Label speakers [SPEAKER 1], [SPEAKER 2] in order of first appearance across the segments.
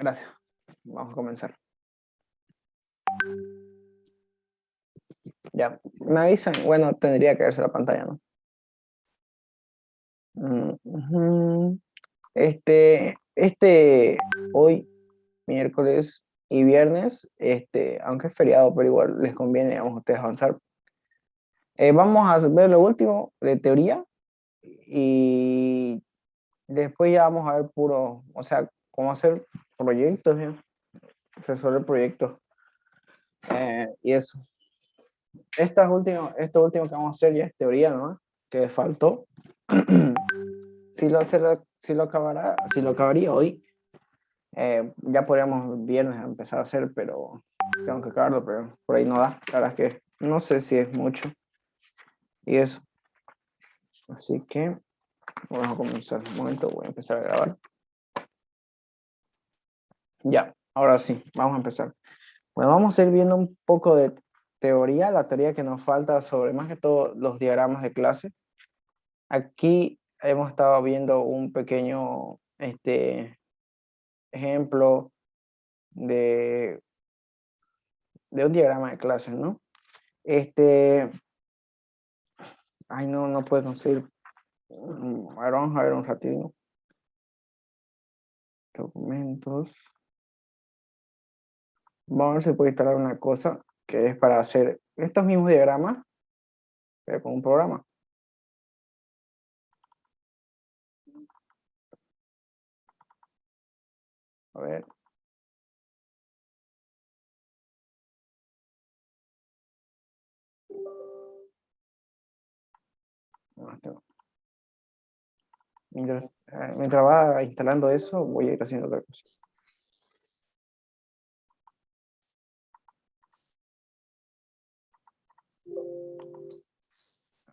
[SPEAKER 1] Gracias. Vamos a comenzar. Ya, me avisan. Bueno, tendría que verse la pantalla, ¿no? Ujú. Hoy, miércoles y viernes, aunque es feriado, pero igual les conviene a ustedes avanzar. Vamos a ver lo último de teoría y después ya vamos a ver puro, o sea, cómo hacer proyectos, ¿ya? Resolver proyectos y eso. Esto último que vamos a hacer ya es teoría, ¿no? Que faltó. Si lo acabaría hoy, ya podríamos viernes empezar a hacer, pero tengo que acabarlo, pero por ahí no da. La verdad es que no sé si es mucho. Y eso. Así que vamos a comenzar. Un momento, voy a empezar a grabar. Ya, ahora sí, vamos a empezar. Bueno, vamos a ir viendo un poco de teoría, la teoría que nos falta sobre más que todo los diagramas de clase. Aquí hemos estado viendo un pequeño ejemplo de, de un diagrama de clase, ¿no? Ay, no puedo conseguir. Ahora vamos a ver un ratito. Documentos. Vamos a ver si puedo instalar una cosa que es para hacer estos mismos diagramas, pero con un programa. A ver. Mientras va instalando eso, voy a ir haciendo otra cosa.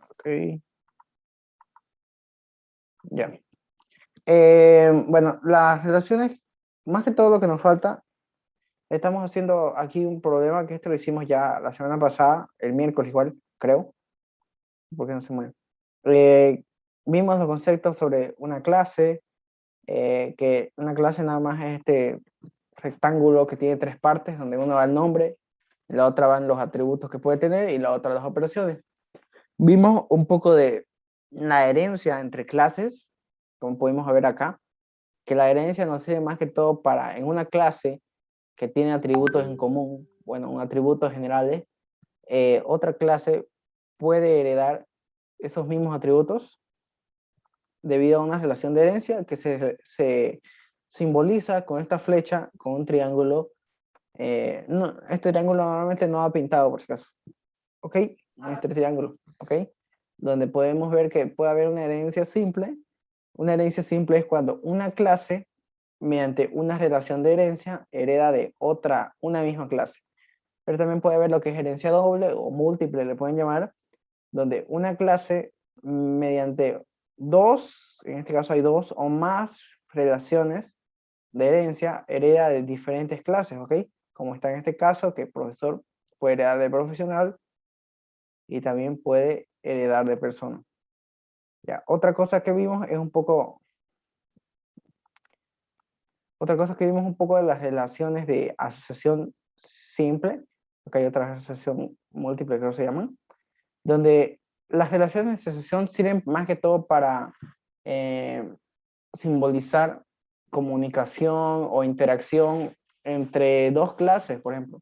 [SPEAKER 1] Ok. Ya. Bueno, las relaciones, más que todo lo que nos falta, estamos haciendo aquí un problema que esto lo hicimos ya la semana pasada, el miércoles igual, creo, porque no se mueve. Vimos los conceptos sobre una clase, que una clase nada más es este rectángulo que tiene tres partes, donde uno va el nombre, la otra van los atributos que puede tener y la otra las operaciones. Vimos un poco de la herencia entre clases, como pudimos ver acá, que la herencia nos sirve más que todo para en una clase que tiene atributos en común, bueno, un atributos generales, otra clase puede heredar esos mismos atributos debido a una relación de herencia que se simboliza con esta flecha, con un triángulo. No, este triángulo normalmente no va pintado, por si acaso. ¿Ok? Este triángulo, ¿ok? Donde podemos ver que puede haber una herencia simple. Una herencia simple es cuando una clase, mediante una relación de herencia, hereda de otra, una misma clase. Pero también puede haber lo que es herencia doble o múltiple, le pueden llamar, donde una clase, mediante dos, en este caso hay dos o más relaciones de herencia, hereda de diferentes clases, ¿ok? Como está en este caso, que el profesor puede heredar de profesional y también puede heredar de persona. Ya, otra cosa que vimos es un poco, de las relaciones de asociación simple, porque hay otra asociación múltiple que se llaman, donde las relaciones de asociación sirven más que todo para simbolizar comunicación o interacción entre dos clases, por ejemplo,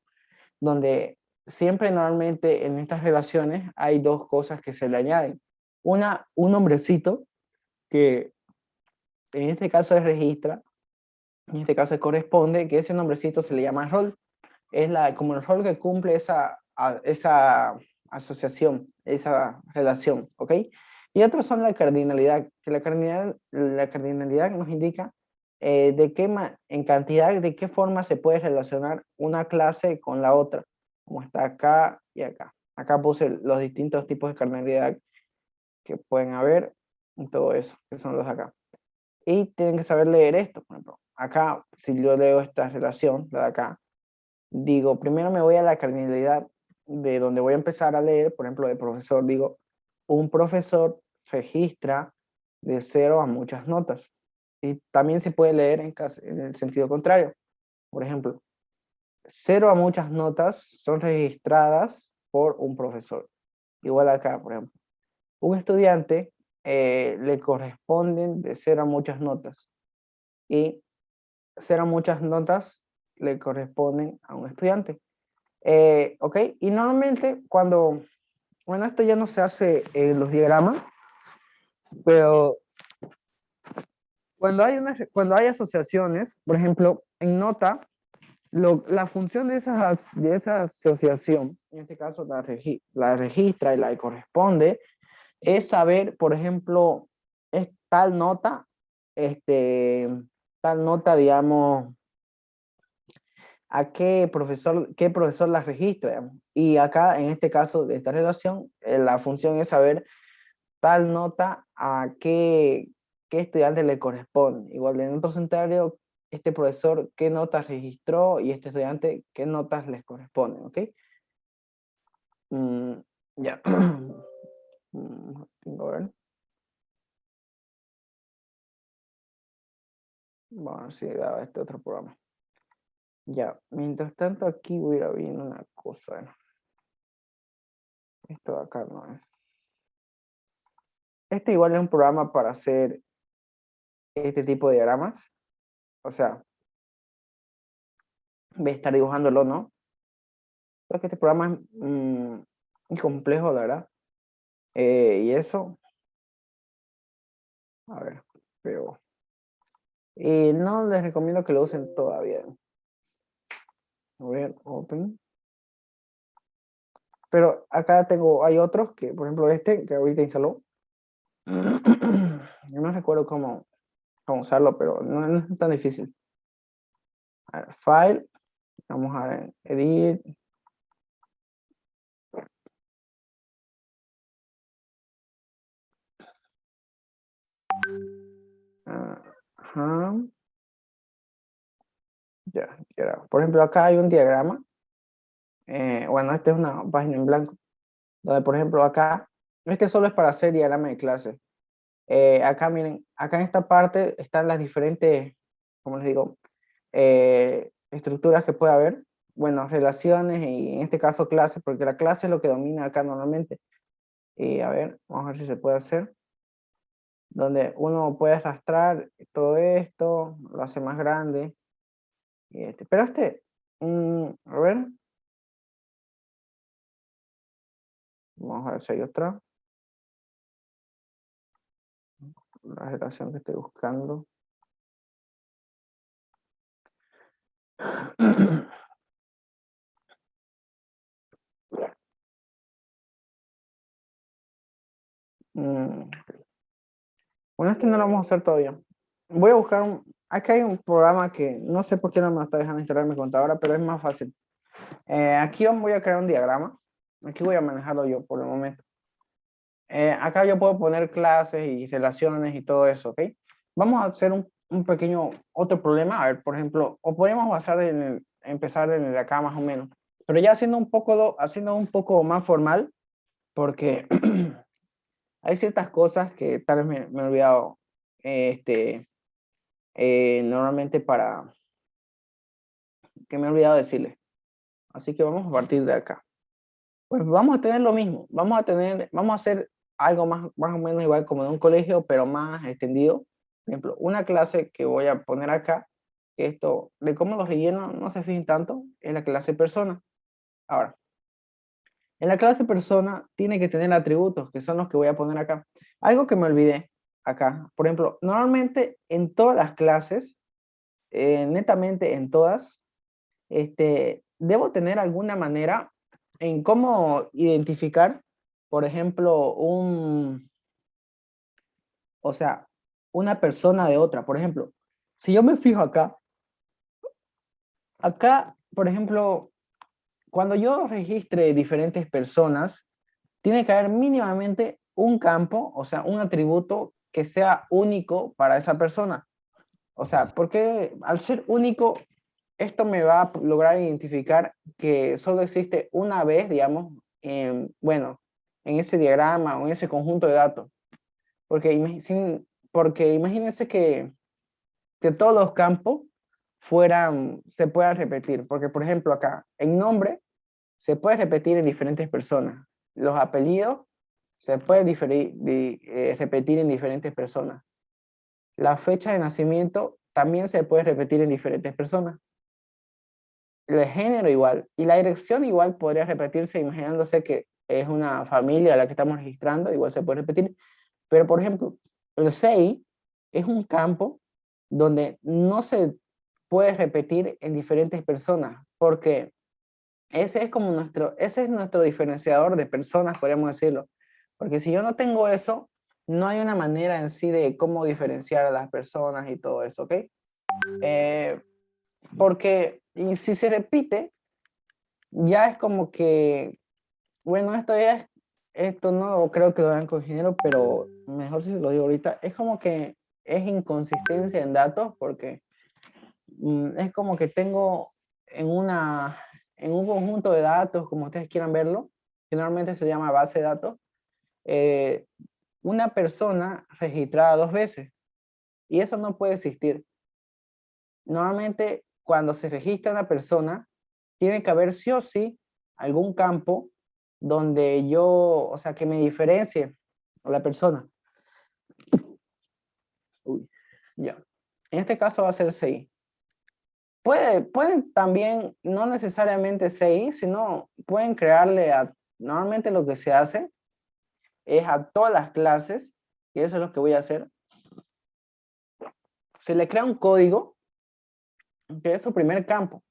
[SPEAKER 1] donde siempre normalmente en estas relaciones hay dos cosas que se le añaden. Una, un nombrecito que en este caso es registra, en este caso corresponde, que ese nombrecito se le llama rol. Es como el rol que cumple esa asociación, esa relación, ¿ok? Y otros son la cardinalidad, que la cardinalidad nos indica en cantidad, de qué forma se puede relacionar una clase con la otra, como está acá y acá. Acá puse los distintos tipos de cardinalidad que pueden haber, y todo eso, que son los de acá. Y tienen que saber leer esto, por ejemplo. Acá, si yo leo esta relación, la de acá, digo, primero me voy a la cardinalidad de donde voy a empezar a leer, por ejemplo, de profesor, digo, un profesor registra de 0 a muchas notas. Y también se puede leer en el sentido contrario. Por ejemplo, 0 a muchas notas son registradas por un profesor. Igual acá, por ejemplo. Un estudiante le corresponden de 0 a muchas notas. Y 0 a muchas notas le corresponden a un estudiante. ¿Ok? Y normalmente cuando, bueno, esto ya no se hace en los diagramas, pero cuando hay asociaciones, por ejemplo, en nota, la función de esa asociación, en este caso la registra y la corresponde, es saber, por ejemplo, es tal nota, digamos, a qué profesor la registra, digamos. Y acá, en este caso de esta relación, la función es saber tal nota a qué estudiante le corresponde. Igual en otro scenario, este profesor qué notas registró y este estudiante qué notas les corresponden, ¿ok? Ya. Tengo que ver. Bueno, sí, daba este otro programa. Ya, mientras tanto aquí voy a ir viendo una cosa. Esto de acá no es. Este igual es un programa para hacer este tipo de diagramas. O sea, voy a estar dibujándolo, ¿no? Creo que este programa es muy complejo, la verdad. Y eso, a ver, pero no les recomiendo que lo usen todavía. A ver, open. Pero acá hay otros que, por ejemplo, este que ahorita instaló. Yo no recuerdo cómo usarlo, pero no es tan difícil. A ver, file, vamos a ver, edit. Ajá. Ya. Por ejemplo, acá hay un diagrama. Bueno, esta es una página en blanco. Donde, por ejemplo, acá, este solo es para hacer diagrama de clase. Acá, miren, acá en esta parte están las diferentes, como les digo, estructuras que puede haber. Bueno, relaciones y en este caso clases, porque la clase es lo que domina acá normalmente. Y a ver, vamos a ver si se puede hacer. Donde uno puede arrastrar todo esto, lo hace más grande. Pero a ver, vamos a ver si hay otra. La relación que estoy buscando. Mm, Bueno, no lo vamos a hacer todavía. Voy a buscar Acá hay un programa que no sé por qué no me lo está dejando instalar en mi computadora, pero es más fácil. Aquí voy a crear un diagrama. Aquí voy a manejarlo yo por el momento. Acá yo puedo poner clases y relaciones y todo eso, ¿ok? Vamos a hacer un pequeño otro problema. A ver, por ejemplo, o podemos empezar desde de acá más o menos. Pero ya haciendo un poco más formal, porque hay ciertas cosas que tal vez me he olvidado normalmente que me he olvidado decirles. Así que vamos a partir de acá. Pues vamos a tener lo mismo. Vamos a hacer algo más o menos igual como de un colegio, pero más extendido. Por ejemplo, una clase que voy a poner acá, que esto, de cómo los relleno, no se fijen tanto, es la clase persona. Ahora, en la clase persona tiene que tener atributos, que son los que voy a poner acá. Algo que me olvidé acá, por ejemplo, normalmente en todas las clases, netamente en todas, debo tener alguna manera en cómo identificar, por ejemplo, o sea, una persona de otra. Por ejemplo, si yo me fijo acá, por ejemplo, cuando yo registre diferentes personas, tiene que haber mínimamente un campo, o sea, un atributo que sea único para esa persona. O sea, porque al ser único, esto me va a lograr identificar que solo existe una vez, digamos, bueno, en ese diagrama o en ese conjunto de datos. Porque, porque imagínense que todos los campos se puedan repetir. Porque, por ejemplo, acá, en nombre, se puede repetir en diferentes personas. Los apellidos se pueden repetir en diferentes personas. La fecha de nacimiento también se puede repetir en diferentes personas. El género igual. Y la dirección igual podría repetirse imaginándose que es una familia a la que estamos registrando, igual se puede repetir. Pero, por ejemplo, el SEI es un campo donde no se puede repetir en diferentes personas, porque ese es nuestro diferenciador de personas, podríamos decirlo. Porque si yo no tengo eso, no hay una manera en sí de cómo diferenciar a las personas y todo eso, ¿ok? Porque y si se repite, ya es como que, bueno, esto no creo que lo hagan con género, pero mejor si se lo digo ahorita, es como que es inconsistencia en datos, porque es como que tengo en en un conjunto de datos, como ustedes quieran verlo, que normalmente se llama base de datos, eh, una persona registrada 2 veces, y eso no puede existir. Normalmente, cuando se registra una persona, tiene que haber sí o sí algún campo donde yo, o sea, que me diferencie a la persona. Uy, ya. En este caso va a ser CI. Pueden también, no necesariamente CI, sino pueden crearle normalmente lo que se hace es a todas las clases, y eso es lo que voy a hacer. Se le crea un código, que es su primer campo.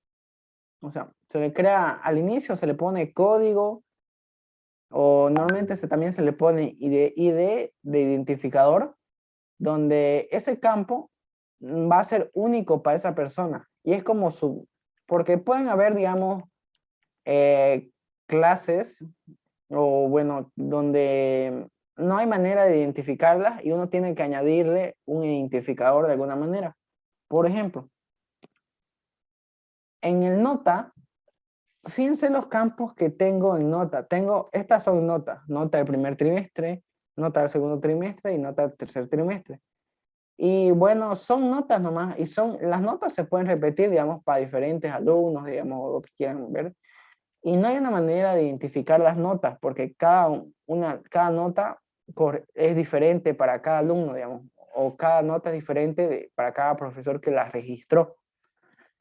[SPEAKER 1] O sea, se le crea al inicio, se le pone código, o normalmente también se le pone ID de identificador, donde ese campo va a ser único para esa persona. Y es como porque pueden haber, digamos, clases, o bueno, donde no hay manera de identificarlas y uno tiene que añadirle un identificador de alguna manera. Por ejemplo, en el nota, fíjense los campos que tengo en nota. Estas son notas, nota del primer trimestre, nota del segundo trimestre y nota del tercer trimestre. Y bueno, son notas nomás, y las notas se pueden repetir, digamos, para diferentes alumnos, digamos, o lo que quieran ver. Y no hay una manera de identificar las notas, porque cada nota es diferente para cada alumno, digamos, o cada nota es diferente para cada profesor que la registró.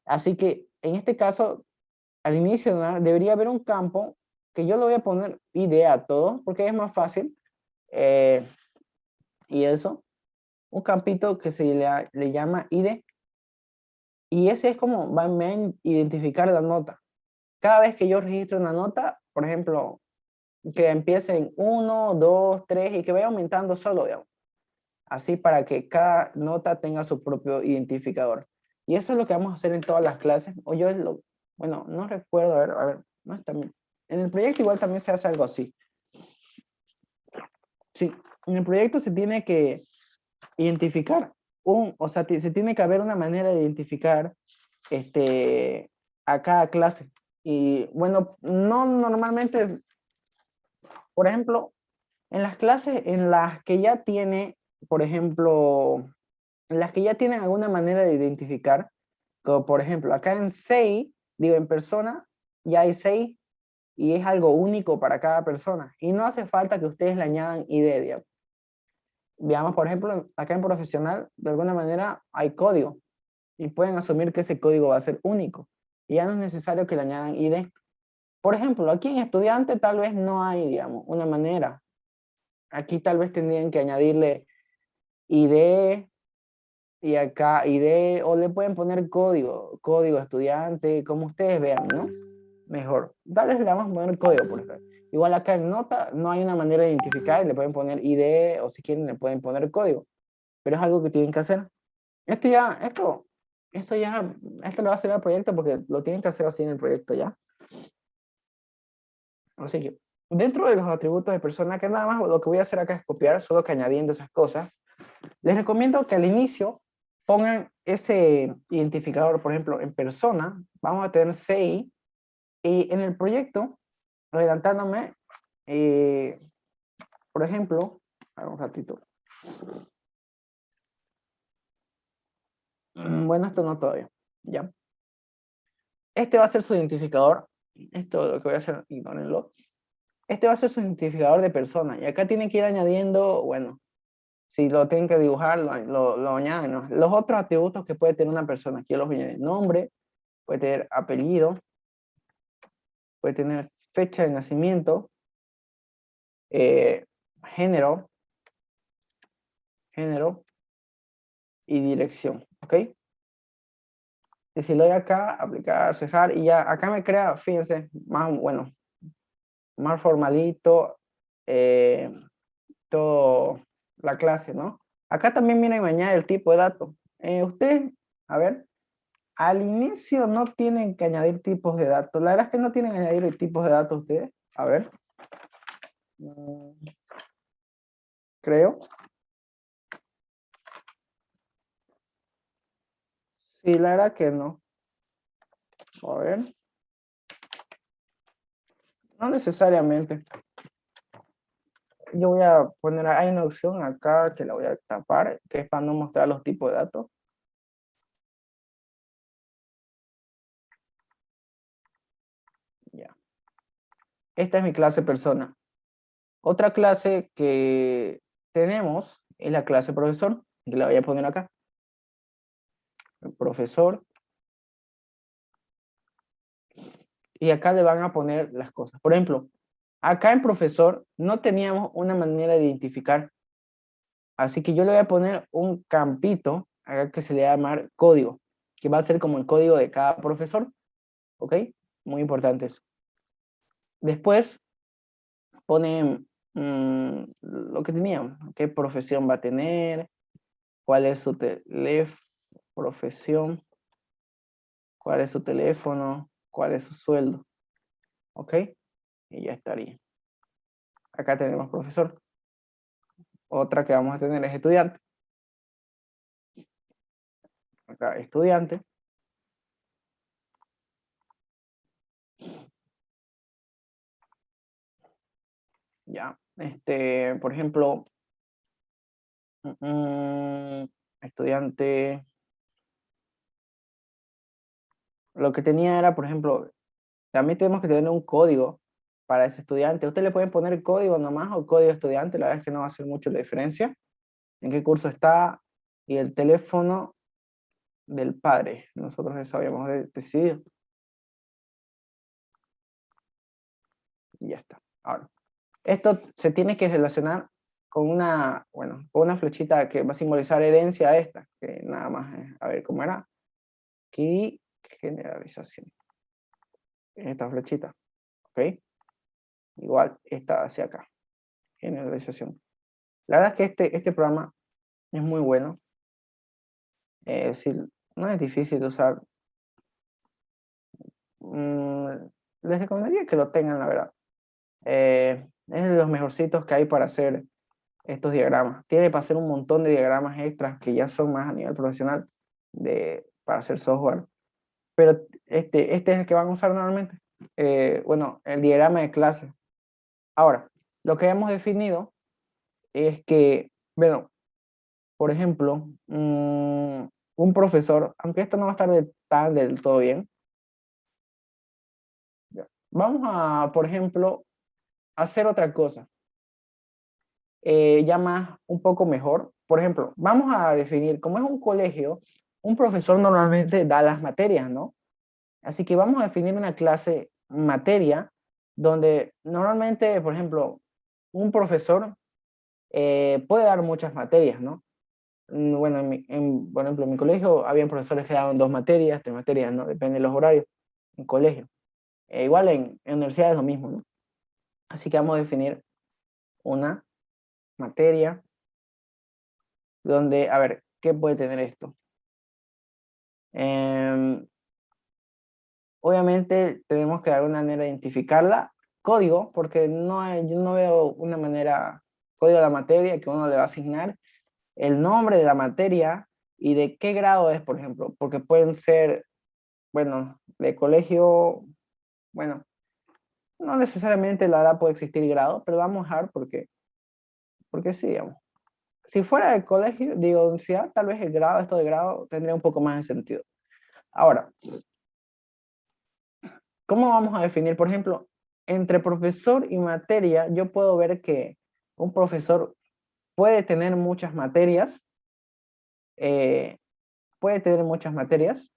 [SPEAKER 1] Así que en este caso, al inicio debería haber un campo que yo le voy a poner ID a todos, porque es más fácil. eh, y eso, un campito que le llama ID, y ese es como va a identificar la nota. Cada vez que yo registro una nota, por ejemplo, que empiece en 1, 2, 3 y que vaya aumentando solo, digamos. Así para que cada nota tenga su propio identificador. Y eso es lo que vamos a hacer en todas las clases. Bueno, no recuerdo, a ver, no está bien. En el proyecto igual también se hace algo así. Sí, en el proyecto se tiene que identificar o sea, se tiene que haber una manera de identificar a cada clase. Y bueno, no normalmente, por ejemplo, en las clases en las que ya tiene, por ejemplo, en las que ya tienen alguna manera de identificar, como por ejemplo, acá en 6, digo en persona, ya hay 6 y es algo único para cada persona. Y no hace falta que ustedes le añadan ID, digamos. Veamos, por ejemplo, acá en profesional, de alguna manera hay código y pueden asumir que ese código va a ser único. Y ya no es necesario que le añadan ID. Por ejemplo, aquí en estudiante tal vez no hay, digamos, una manera. Aquí tal vez tendrían que añadirle ID y acá ID, o le pueden poner código estudiante, como ustedes vean, ¿no? Mejor. Tal vez le vamos a poner código, por ejemplo. Igual acá en nota no hay una manera de identificar, le pueden poner ID o si quieren le pueden poner código, pero es algo que tienen que hacer. Esto ya, esto le va a hacer al proyecto porque lo tienen que hacer así en el proyecto ya. Así que dentro de los atributos de persona, que nada más lo que voy a hacer acá es copiar, solo que añadiendo esas cosas. Les recomiendo que al inicio pongan ese identificador, por ejemplo, en persona, vamos a tener CI, y en el proyecto, adelantándome, eh, por ejemplo, a ver, un ratito. Bueno, esto no todavía. ¿ya? Este va a ser su identificador. Esto lo que voy a hacer, ignórenlo. Este va a ser su identificador de persona. Y acá tienen que ir añadiendo, bueno, si lo tienen que dibujar, lo añaden, ¿no? Los otros atributos que puede tener una persona. Aquí yo los voy a añadir. Nombre, puede tener apellido, puede tener fecha de nacimiento, eh, género, género y dirección, ¿ok? Y si lo doy acá, aplicar, cerrar, y ya acá me crea, fíjense, más, bueno, más formalito, todo la clase, ¿no? Acá también miren, me añade el tipo de datos. Ustedes, a ver, al inicio no tienen que añadir tipos de datos. La verdad es que no tienen que añadir tipos de datos ustedes. A ver. Creo. Sí, la verdad que no. A ver. No necesariamente. Yo voy a poner, hay una opción acá que la voy a tapar, que es para no mostrar los tipos de datos. Ya. Esta es mi clase persona. Otra clase que tenemos es la clase profesor, que la voy a poner acá. El profesor. Y acá le van a poner las cosas. Por ejemplo, acá en profesor no teníamos una manera de identificar. Así que yo le voy a poner un campito acá que se le va a llamar código, que va a ser como el código de cada profesor. ¿Ok? Muy importante eso. Después ponen lo que teníamos, qué profesión va a tener, cuál es su profesión, cuál es su teléfono, cuál es su sueldo. ¿Ok? Y ya estaría. Acá tenemos profesor. Otra que vamos a tener es estudiante. Acá estudiante. Ya. Por ejemplo, estudiante. Lo que tenía era, por ejemplo, también tenemos que tener un código para ese estudiante. Ustedes le pueden poner código nomás o código estudiante, la verdad es que no va a hacer mucho la diferencia. En qué curso está y el teléfono del padre. Nosotros eso habíamos decidido. Y ya está. Ahora, esto se tiene que relacionar con una, bueno, con una flechita que va a simbolizar herencia esta, que nada más es, a ver cómo era. Aquí, generalización. Esta flechita, ¿ok? Igual, esta hacia acá, generalización. La verdad es que este programa es muy bueno. Es decir, no es difícil de usar. Les recomendaría que lo tengan, la verdad. Es de los mejorcitos que hay para hacer estos diagramas. Tiene para hacer un montón de diagramas extras que ya son más a nivel profesional para hacer software. Pero este es el que van a usar normalmente. Bueno, el diagrama de clase. Ahora, lo que hemos definido es que, bueno, por ejemplo, un profesor, aunque esto no va a estar tan del todo bien, vamos a, por ejemplo, hacer otra cosa, ya más, un poco mejor. Por ejemplo, vamos a definir, como es un colegio, un profesor normalmente da las materias, ¿no? Así que vamos a definir una clase materia donde normalmente, por ejemplo, un profesor puede dar muchas materias, ¿no? Bueno, por ejemplo, en mi colegio había profesores que daban 2 materias, 3 materias, ¿no? Depende de los horarios, en colegio. Igual en universidad es lo mismo, ¿no? Así que vamos a definir una materia donde, a ver, ¿qué puede tener esto? Em, Obviamente tenemos que dar una manera de identificarla, código, porque yo no veo una manera, código de la materia que uno le va a asignar, el nombre de la materia y de qué grado es, por ejemplo, porque pueden ser, bueno, de colegio, bueno, no necesariamente la verdad puede existir grado, pero vamos a dejar porque sí, digamos. Si fuera de colegio, digo, universidad, tal vez el grado, esto de grado tendría un poco más de sentido. Ahora, ¿cómo vamos a definir? Por ejemplo, entre profesor y materia, yo puedo ver que un profesor puede tener muchas materias, eh, puede tener muchas materias,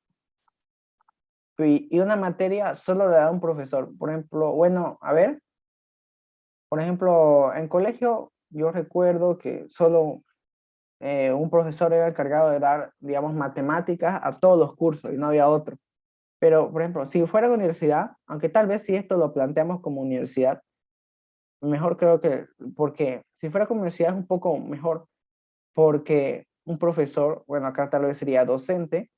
[SPEAKER 1] y una materia solo le da un profesor. Por ejemplo, bueno, a ver, por ejemplo, en colegio yo recuerdo que solo un profesor era encargado de dar, digamos, matemáticas a todos los cursos y no había otro. Pero, por ejemplo, si fuera de universidad, aunque tal vez si esto lo planteamos como universidad, mejor creo que, porque si fuera como universidad es un poco mejor, porque un profesor, bueno, acá tal vez sería docente,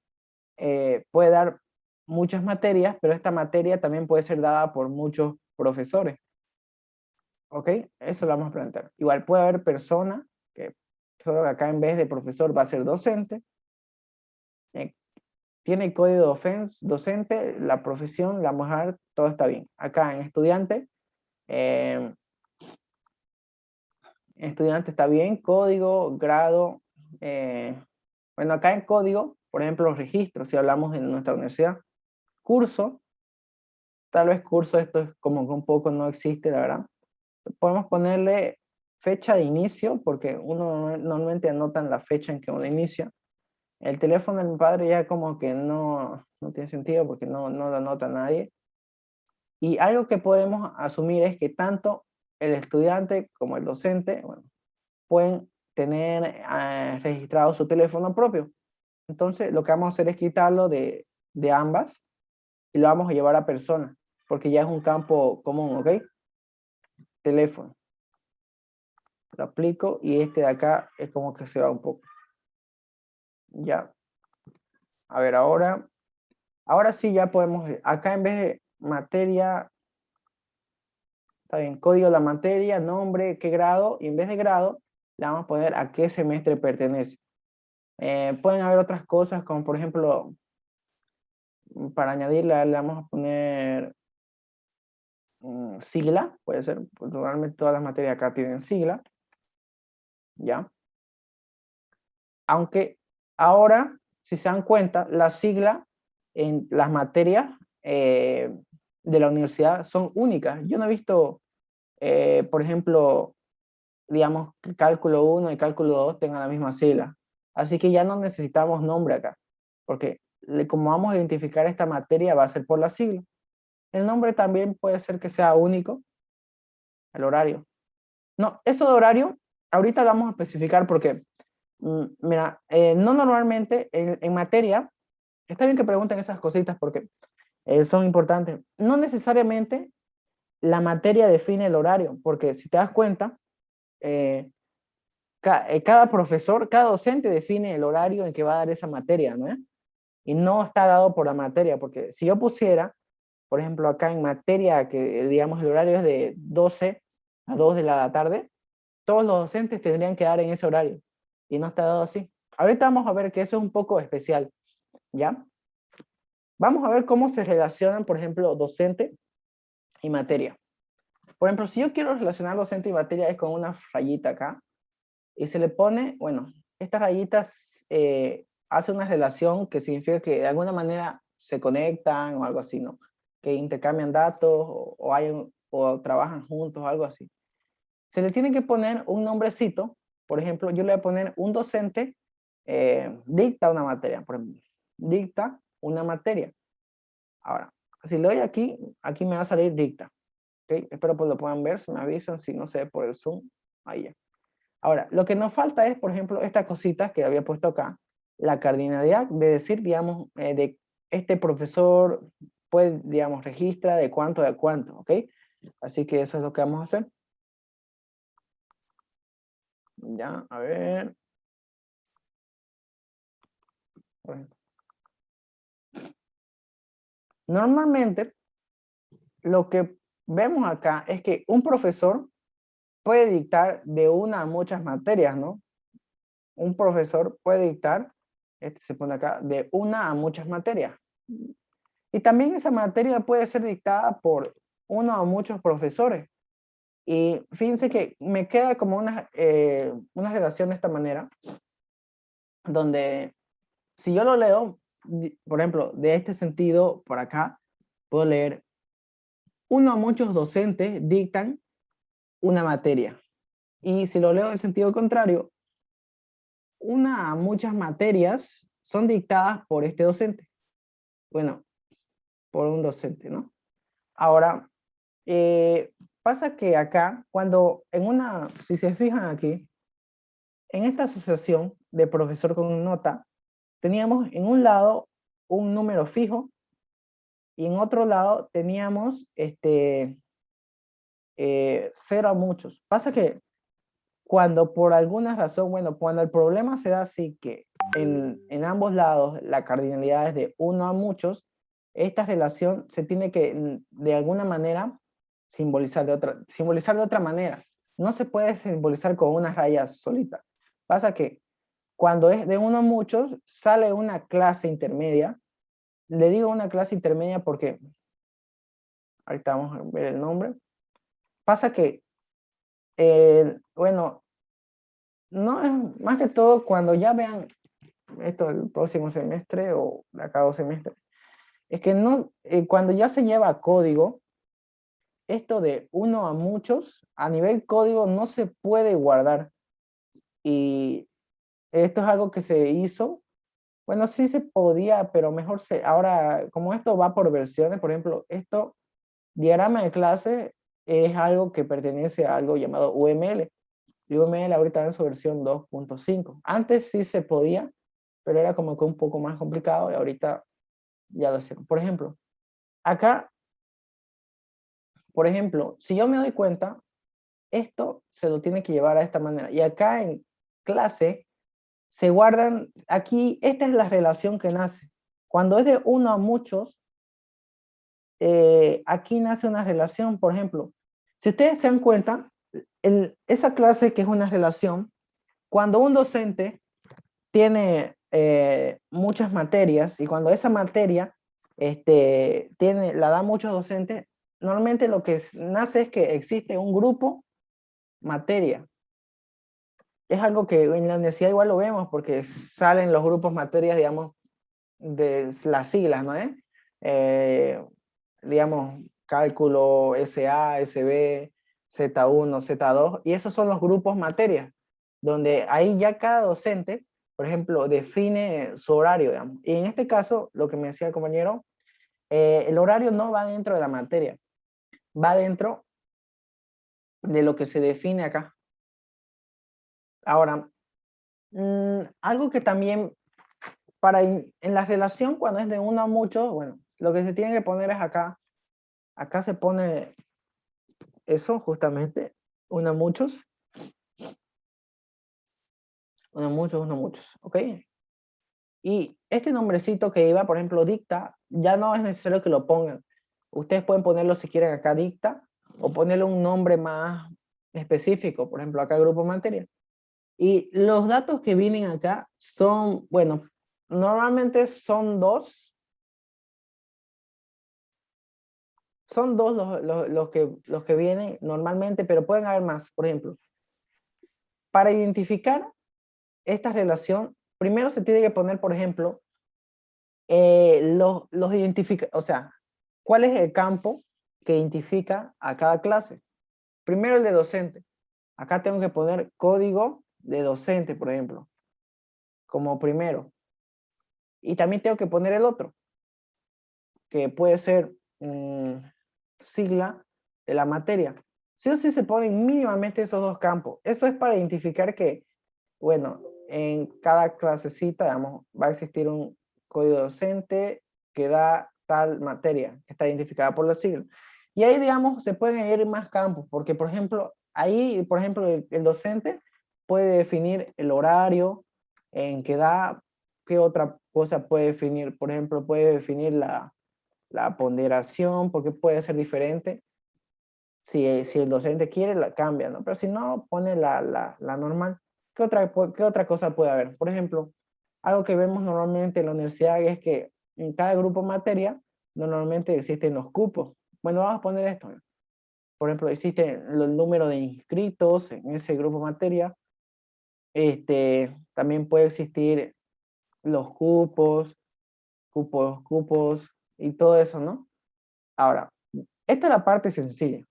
[SPEAKER 1] puede dar muchas materias, pero esta materia también puede ser dada por muchos profesores. ¿Ok? Eso lo vamos a plantear. Igual puede haber persona, que solo que acá en vez de profesor va a ser docente, eh, tiene código docente, la profesión, la mujer, todo está bien. Acá eh, estudiante está bien, código, grado, bueno, acá en código, por ejemplo, registros, si hablamos en nuestra universidad, curso, tal vez curso, esto es como que un poco no existe, la verdad. Podemos ponerle fecha de inicio, porque uno normalmente anota la fecha en que uno inicia. El teléfono de mi padre ya como que no tiene sentido porque no lo anota nadie. Y algo que podemos asumir es que tanto el estudiante como el docente, bueno, pueden tener registrado su teléfono propio. Entonces, lo que vamos a hacer es quitarlo de ambas y lo vamos a llevar a persona, porque ya es un campo común, ¿ok? Teléfono. Lo aplico y este de acá es como que se va un poco. Ya. A ver, ahora sí ya podemos, acá en vez de materia, está bien, código de la materia, nombre, qué grado, y en vez de grado, le vamos a poner a qué semestre pertenece. Pueden haber otras cosas, como por ejemplo, para añadirle, le vamos a poner sigla, puede ser, pues normalmente todas las materias acá tienen sigla, ¿ya? Aunque ahora, si se dan cuenta, la sigla en las materias de la universidad son únicas. Yo no he visto, por ejemplo, digamos, que cálculo 1 y cálculo 2 tengan la misma sigla. Así que ya no necesitamos nombre acá, porque como vamos a identificar esta materia va a ser por la sigla. El nombre también puede ser que sea único, el horario. No, eso de horario, ahorita lo vamos a especificar porque, mira, no normalmente en materia, está bien que pregunten esas cositas porque son importantes. No necesariamente la materia define el horario, porque si te das cuenta, eh, cada profesor, cada docente define el horario en que va a dar esa materia, ¿no? Y no está dado por la materia, porque si yo pusiera, por ejemplo, acá en materia, que digamos el horario es de 12 a 2 de la tarde, todos los docentes tendrían que dar en ese horario, y no está dado así. Ahorita vamos a ver que eso es un poco especial, ¿ya? Vamos a ver cómo se relacionan, por ejemplo, docente y materia. Por ejemplo, si yo quiero relacionar docente y materia es con una rayita acá, y se le pone, bueno, estas rayitas hace una relación que significa que de alguna manera se conectan o algo así, ¿no? Que intercambian datos o trabajan juntos o algo así. Se le tiene que poner un nombrecito, por ejemplo, yo le voy a poner un docente dicta una materia, por ejemplo, dicta una materia. Ahora, si le doy aquí, aquí me va a salir dicta, ¿ok? Espero pues lo puedan ver, se me avisan si no se ve por el Zoom, ahí ya. Ahora, lo que nos falta es, por ejemplo, estas cositas que había puesto acá, la cardinalidad de decir, digamos, de este profesor puede, digamos, registra de cuánto a cuánto, ¿ok? Así que eso es lo que vamos a hacer. Ya, a ver. Normalmente, lo que vemos acá es que un profesor puede dictar de una a muchas materias, ¿no? Un profesor puede dictar, este se pone acá, de una a muchas materias. Y también esa materia puede ser dictada por uno o muchos profesores. Y fíjense que me queda como una relación de esta manera, donde si yo lo leo, por ejemplo, de este sentido, por acá, puedo leer, uno a muchos docentes dictan una materia. Y si lo leo en el sentido contrario, una a muchas materias son dictadas por este docente. Bueno, por un docente, ¿no? Ahora, pasa que acá, cuando si se fijan aquí, en esta asociación de profesor con nota, teníamos en un lado un número fijo y en otro lado teníamos cero a muchos. Pasa que cuando por alguna razón, bueno, cuando el problema se da así que en ambos lados la cardinalidad es de uno a muchos, esta relación se tiene que de alguna manera simbolizar de otra manera. No se puede simbolizar con unas rayas solitas. Pasa que cuando es de uno a muchos, sale una clase intermedia. Le digo una clase intermedia porque ahorita vamos a ver el nombre. Pasa que, bueno, no es más que todo cuando ya vean esto el próximo semestre o de acá 2 semestres, es que no, cuando ya se lleva a código, esto de uno a muchos, a nivel código no se puede guardar. Y esto es algo que se hizo, bueno, sí se podía, pero mejor ahora, como esto va por versiones, por ejemplo, esto, diagrama de clase, es algo que pertenece a algo llamado UML. Y UML ahorita en su versión 2.5. Antes sí se podía, pero era como que un poco más complicado y ahorita ya lo hicieron. Por ejemplo, acá, por ejemplo, si yo me doy cuenta, esto se lo tiene que llevar a esta manera. Y acá en clase se guardan, aquí, esta es la relación que nace. Cuando es de uno a muchos, aquí nace una relación, por ejemplo, si ustedes se dan cuenta, esa clase que es una relación, cuando un docente tiene muchas materias y cuando esa materia la da muchos docentes, normalmente lo que nace es que existe un grupo materia. Es algo que en la universidad igual lo vemos porque salen los grupos materias, digamos, de las siglas, ¿no? Digamos, cálculo SA, SB, Z1, Z2, y esos son los grupos materias, donde ahí ya cada docente, por ejemplo, define su horario, digamos. Y en este caso, lo que me decía el compañero, el horario no va dentro de la materia, va dentro de lo que se define acá. Ahora, algo que también en la relación cuando es de uno a muchos, bueno, lo que se tiene que poner es acá se pone eso justamente, uno a muchos, uno a muchos, ¿ok? Y este nombrecito que iba, por ejemplo, dicta, ya no es necesario que lo pongan. Ustedes pueden ponerlo si quieren acá dicta, o ponerle un nombre más específico, por ejemplo, acá grupo materia. Y los datos que vienen acá son, bueno, normalmente son dos los que vienen normalmente, pero pueden haber más. Por ejemplo, para identificar esta relación, primero se tiene que poner, por ejemplo, los identifica, o sea, ¿cuál es el campo que identifica a cada clase? Primero el de docente. Acá tengo que poner código de docente, por ejemplo, como primero. Y también tengo que poner el otro, que puede ser sigla de la materia. Sí o sí se ponen mínimamente esos dos campos. Eso es para identificar que, bueno, en cada clasecita, digamos, va a existir un código docente que da tal materia, que está identificada por la sigla. Y ahí, digamos, se pueden ir más campos, porque, por ejemplo, ahí, por ejemplo, el docente puede definir el horario en que da, qué otra cosa puede definir. Por ejemplo, puede definir la ponderación, porque puede ser diferente. Si el docente quiere, la cambia, ¿no? Pero si no, pone la normal. ¿Qué otra cosa puede haber? Por ejemplo, algo que vemos normalmente en la universidad es que en cada grupo materia normalmente existen los cupos. Bueno, vamos a poner esto, ¿no? Por ejemplo, existe el número de inscritos en ese grupo materia. También puede existir los cupos. cupos y todo eso, ¿no? Ahora, esta es la parte sencilla,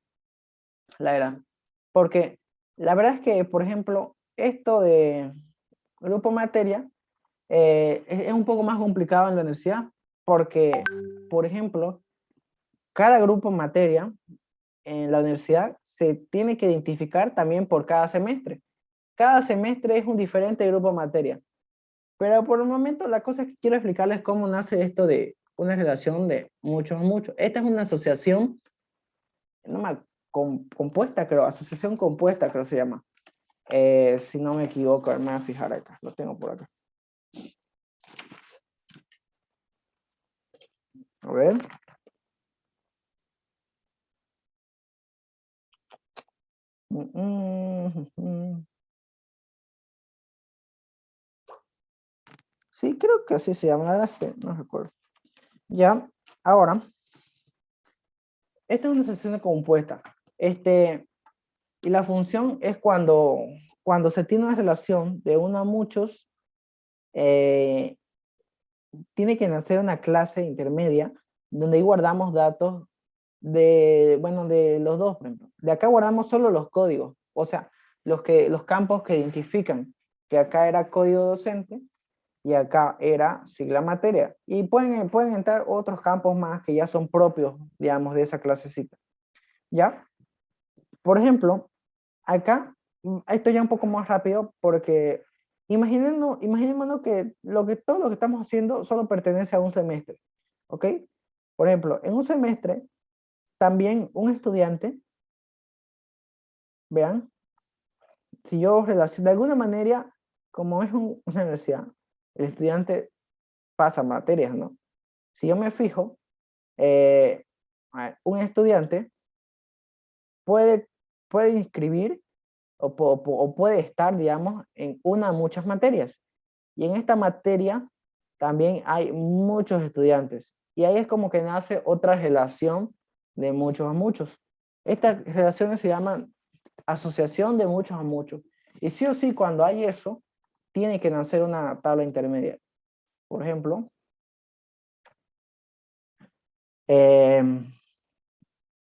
[SPEAKER 1] la verdad. Porque la verdad es que, por ejemplo, esto de grupo materia es un poco más complicado en la universidad porque, por ejemplo, cada grupo materia en la universidad se tiene que identificar también por cada semestre. Cada semestre es un diferente grupo materia. Pero por el momento la cosa es que quiero explicarles cómo nace esto de una relación de muchos a muchos. Esta es una asociación, no me, compuesta, creo, asociación compuesta, creo se llama. Si no me equivoco, me voy a fijar acá, lo tengo por acá. A ver. Sí, creo que así se llama, la verdad es que no recuerdo. Ya, ahora, esta es una asociación compuesta. Y la función es cuando se tiene una relación de uno a muchos, tiene que nacer una clase intermedia donde ahí guardamos datos de, bueno, de los dos, por ejemplo. De acá guardamos solo los códigos, o sea, los campos que identifican que acá era código docente y acá era sigla materia. Y pueden entrar otros campos más que ya son propios, digamos, de esa clasecita. ¿Ya? Por ejemplo, acá, esto ya un poco más rápido porque imaginémonos que, todo lo que estamos haciendo solo pertenece a un semestre, ¿ok? Por ejemplo, en un semestre, también un estudiante, vean, si yo relaciono de alguna manera, como es una universidad, el estudiante pasa materias, ¿no? Si yo me fijo, a ver, un estudiante puede, puede inscribir o puede estar, digamos, en una o muchas materias. Y en esta materia también hay muchos estudiantes. Y ahí es como que nace otra relación de muchos a muchos. Estas relaciones se llaman asociación de muchos a muchos. Y sí o sí, cuando hay eso, tiene que nacer una tabla intermedia. Por ejemplo,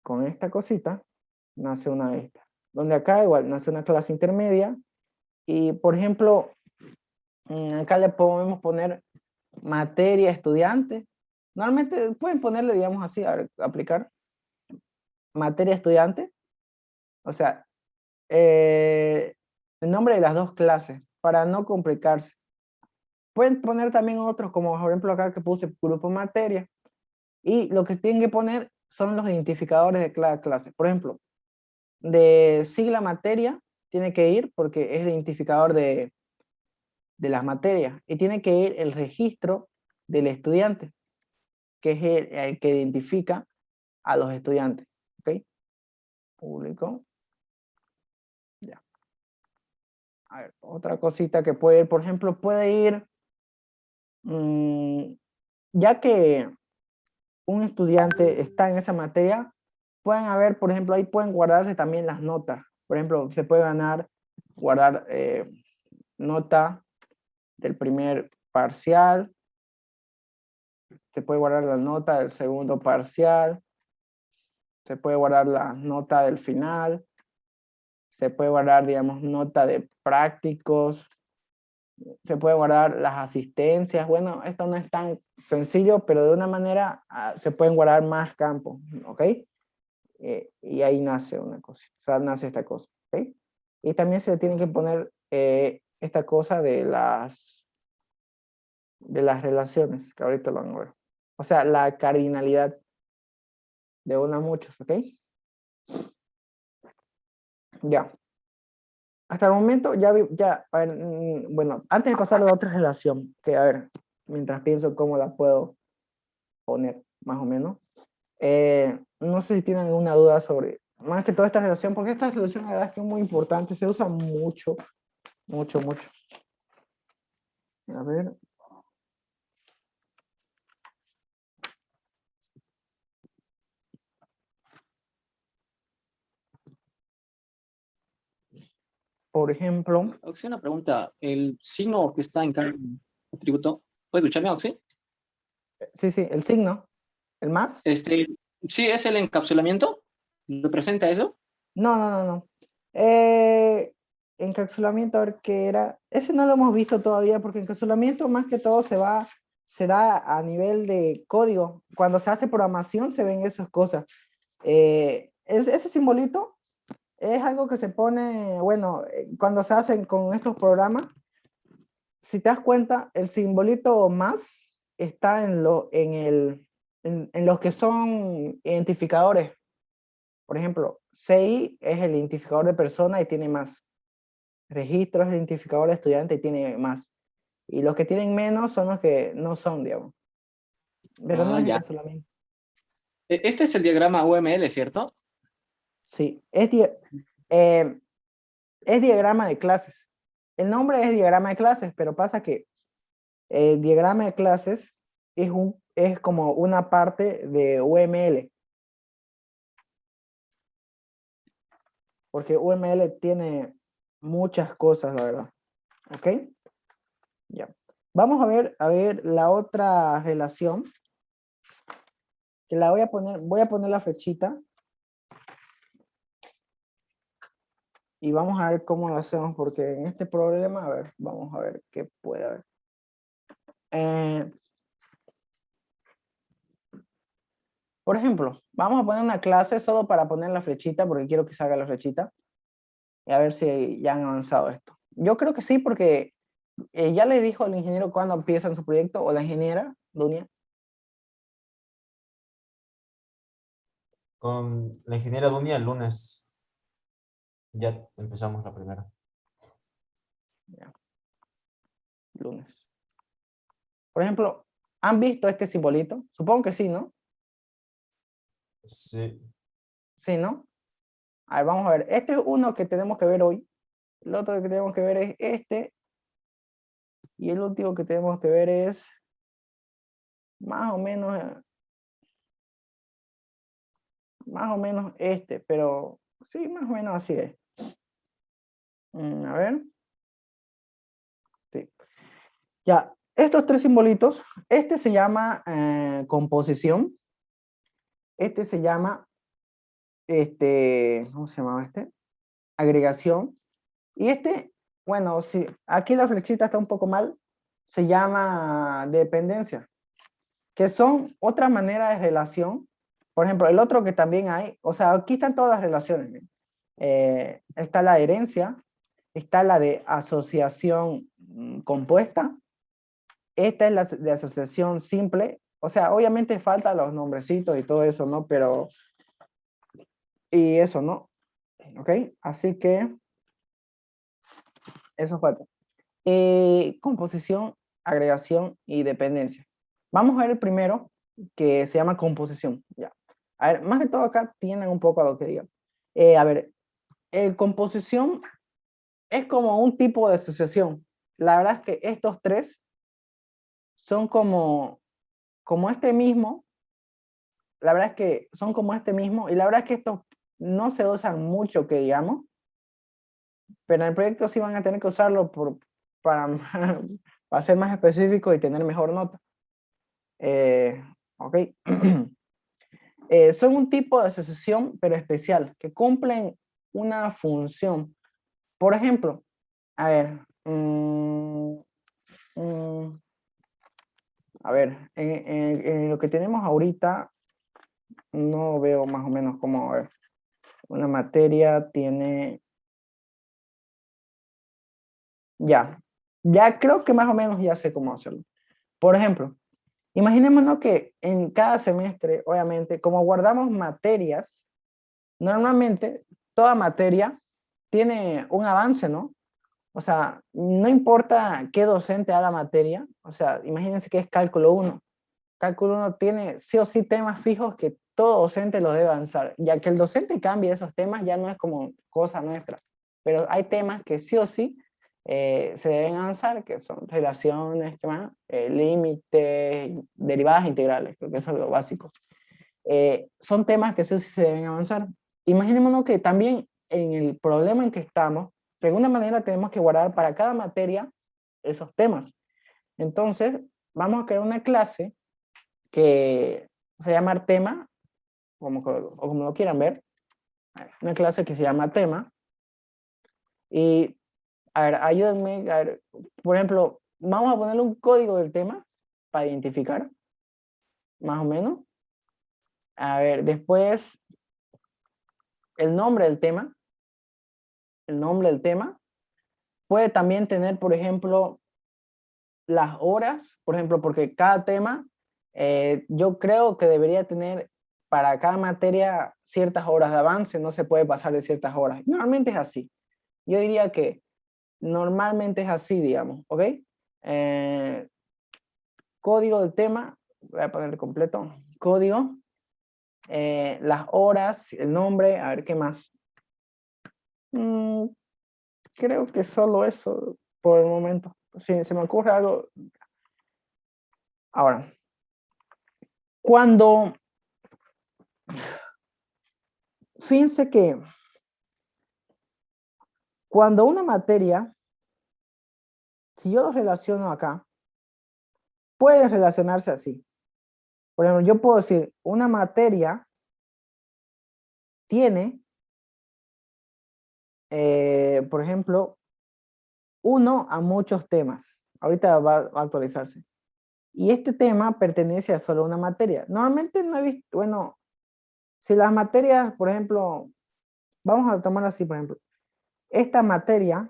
[SPEAKER 1] con esta cosita, nace una de estas. Donde acá igual nace una clase intermedia. Y por ejemplo, acá le podemos poner materia estudiante. Normalmente pueden ponerle, digamos así, a ver, aplicar materia estudiante. O sea, el nombre de las dos clases para no complicarse. Pueden poner también otros, como por ejemplo acá que puse grupo materia. Y lo que tienen que poner son los identificadores de cada clase. Por ejemplo, de sigla materia tiene que ir porque es el identificador de las materias. Y tiene que ir el registro del estudiante, que es el que identifica a los estudiantes. ¿Ok? Público. Ya. A ver, otra cosita que puede ir, por ejemplo, puede ir, ya que un estudiante está en esa materia, pueden haber, por ejemplo, ahí pueden guardarse también las notas. Por ejemplo, se puede guardar nota del primer parcial, se puede guardar la nota del segundo parcial, se puede guardar la nota del final, se puede guardar, digamos, nota de prácticos, se puede guardar las asistencias. Bueno, esto no es tan sencillo, pero de una manera se pueden guardar más campos, ¿ok? Y ahí nace una cosa, o sea, nace esta cosa, ¿ok? Y también se le tiene que poner esta cosa de las relaciones, que ahorita lo van a ver. O sea, la cardinalidad de una a muchos, ¿ok? Ya. Hasta el momento ya, a ver, bueno, antes de pasar a la otra relación, que a ver, mientras pienso cómo la puedo poner, más o menos. No sé si tienen alguna duda sobre, más que toda esta relación, porque esta relación la verdad es que es muy importante, se usa mucho, mucho, mucho. A ver. Por ejemplo,
[SPEAKER 2] Oxy, una pregunta. El signo que está en cada atributo, ¿puedes escucharme, Oxy?
[SPEAKER 1] Sí, sí, el signo, el más.
[SPEAKER 2] Este, sí, es el encapsulamiento. ¿Representa eso?
[SPEAKER 1] No, no, no, no. Eh, Encapsulamiento, a ver qué era. Ese no lo hemos visto todavía porque encapsulamiento más que todo se da a nivel de código. Cuando se hace programación se ven esas cosas. Ese simbolito es algo que se pone, bueno, cuando se hacen con estos programas, si te das cuenta, el simbolito más está en los que son identificadores. Por ejemplo, CI es el identificador de persona y tiene más. Registro es el identificador de estudiante y tiene más. Y los que tienen menos son los que no son, digamos. Pero no
[SPEAKER 2] Ah,
[SPEAKER 1] es
[SPEAKER 2] ya.
[SPEAKER 1] encapsulamiento.
[SPEAKER 2] Este es el diagrama UML, ¿cierto?
[SPEAKER 1] Sí, es diagrama de clases. El nombre es diagrama de clases, pero pasa que el diagrama de clases es como una parte de UML, porque UML tiene muchas cosas, la verdad. ¿Ok? Ya. Vamos a ver la otra relación, que voy a poner la flechita y vamos a ver cómo lo hacemos, porque en este problema, a ver, vamos a ver qué puede haber. Eh, por ejemplo, vamos a poner una clase solo para poner la flechita, porque quiero que salga la flechita, y a ver si ya han avanzado esto. Yo creo que sí, porque ya le dijo al ingeniero cuándo empiezan su proyecto, o la ingeniera, Dunia.
[SPEAKER 3] Con la ingeniera Dunia el lunes ya empezamos la primera.
[SPEAKER 1] Ya, lunes. Por ejemplo, ¿han visto este simbolito? Supongo que sí, ¿no?
[SPEAKER 3] Sí.
[SPEAKER 1] Sí, ¿no? A ver, vamos a ver. Este es uno que tenemos que ver hoy. El otro que tenemos que ver es este. Y el último que tenemos que ver es más o menos este, pero sí, más o menos así es. A ver, sí. Ya, estos tres simbolitos, este se llama composición, este se llama, ¿cómo se llamaba este? Agregación. Y este, bueno, si aquí la flechita está un poco mal, se llama dependencia, que son otras maneras de relación. Por ejemplo, el otro que también hay, o sea, aquí están todas las relaciones. ¿Ven? Está la herencia, está la de asociación compuesta, esta es la de asociación simple, o sea, obviamente faltan los nombrecitos y todo eso, ¿no? Pero, y eso, ¿no? ¿Ok? Así que eso falta. Composición, agregación y dependencia. Vamos a ver el primero, que se llama composición. Ya. A ver, más que todo acá tienen un poco a lo que digan. A ver, composición es como un tipo de asociación. La verdad es que estos tres son como este mismo. La verdad es que son como este mismo. Y la verdad es que estos no se usan mucho, que digamos. Pero en el proyecto sí van a tener que usarlo para, para ser más específico y tener mejor nota. Ok. Son un tipo de asociación, pero especial, que cumplen una función. Por ejemplo, a ver, mm, a ver, en lo que tenemos ahorita, no veo más o menos cómo, a ver, una materia tiene, ya, ya creo que más o menos ya sé cómo hacerlo. Por ejemplo, imaginémonos que en cada semestre, obviamente, como guardamos materias, normalmente toda materia tiene un avance, ¿no? O sea, no importa qué docente haga la materia, o sea, imagínense que es cálculo uno. Cálculo uno tiene sí o sí temas fijos que todo docente los debe avanzar. Ya que el docente cambie esos temas ya no es como cosa nuestra, pero hay temas que sí o sí se deben avanzar, que son relaciones, ¿qué más? Límites, derivadas integrales, creo que eso es lo básico. Son temas que sí o sí se deben avanzar. Imaginémonos que también en el problema en que estamos, de alguna manera tenemos que guardar para cada materia esos temas. Entonces, vamos a crear una clase que se llama tema, o como lo quieran ver, una clase que se llama tema. Y, a ver, ayúdenme, a ver, por ejemplo, vamos a ponerle un código del tema para identificar, más o menos. A ver, después, el nombre del tema. El nombre del tema. Puede también tener, por ejemplo, las horas, por ejemplo, porque cada tema, yo creo que debería tener para cada materia ciertas horas de avance, no se puede pasar de ciertas horas. Normalmente es así. Yo diría que normalmente es así, digamos, ¿ok? Código del tema, voy a poner completo, código, las horas, el nombre, a ver qué más. Creo que solo eso por el momento. Si se me ocurre algo. Ahora, fíjense que cuando una materia, si yo lo relaciono acá, puede relacionarse así. Por ejemplo, yo puedo decir, una materia tiene, por ejemplo, uno a muchos temas. Ahorita va a actualizarse. Y este tema pertenece a solo una materia. Normalmente no he visto, bueno, si las materias, por ejemplo, vamos a tomar así, por ejemplo, esta materia,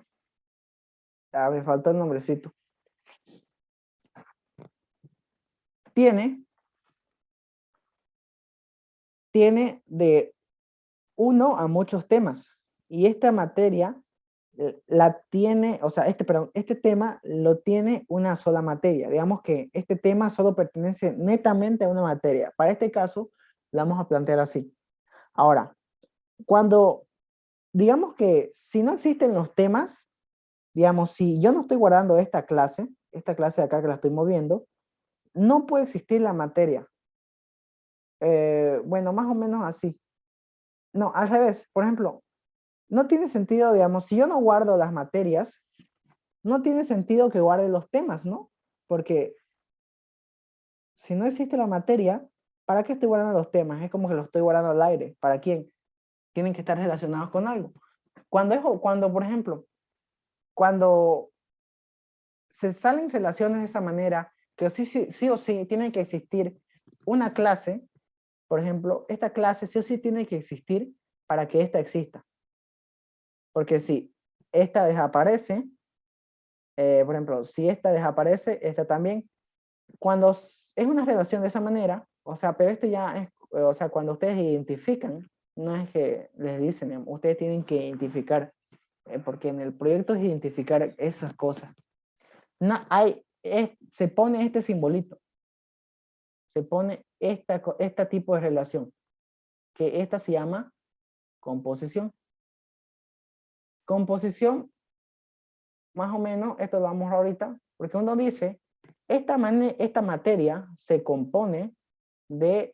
[SPEAKER 1] me faltó el nombrecito, tiene de uno a muchos temas. Y esta materia la tiene, o sea, este tema lo tiene una sola materia. Digamos que este tema solo pertenece netamente a una materia. Para este caso, lo vamos a plantear así. Ahora, cuando, digamos que si no existen los temas, digamos, si yo no estoy guardando esta clase de acá que la estoy moviendo, no puede existir la materia. Bueno, más o menos así. No, al revés. Por ejemplo, no tiene sentido, digamos, si yo no guardo las materias, no tiene sentido que guarde los temas, ¿no? Porque si no existe la materia, ¿para qué estoy guardando los temas? Es como que los estoy guardando al aire. ¿Para quién? Tienen que estar relacionados con algo. Cuando, por ejemplo, cuando se salen relaciones de esa manera, que sí o sí tiene que existir una clase, por ejemplo, esta clase sí o sí tiene que existir para que esta exista. Porque si esta desaparece, por ejemplo, si esta desaparece, esta también. Cuando es una relación de esa manera, o sea, pero esto ya es, o sea, cuando ustedes identifican, no es que les dicen, digamos, ustedes tienen que identificar, porque en el proyecto es identificar esas cosas. No, se pone este simbolito, se pone este tipo de relación, que esta se llama composición. Composición, más o menos, esto lo vamos a ver ahorita, porque uno dice, esta materia se compone de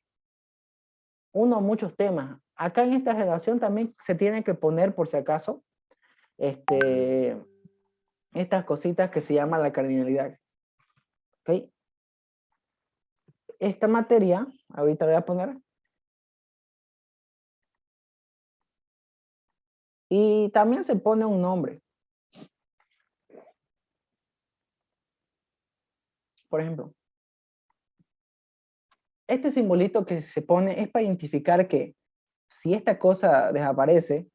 [SPEAKER 1] uno o muchos temas. Acá en esta relación también se tiene que poner, por si acaso, estas cositas que se llaman la cardinalidad. ¿Ok? Esta materia, ahorita voy a poner, y también se pone un nombre. Por ejemplo, este simbolito que se pone es para identificar que si esta cosa desaparece,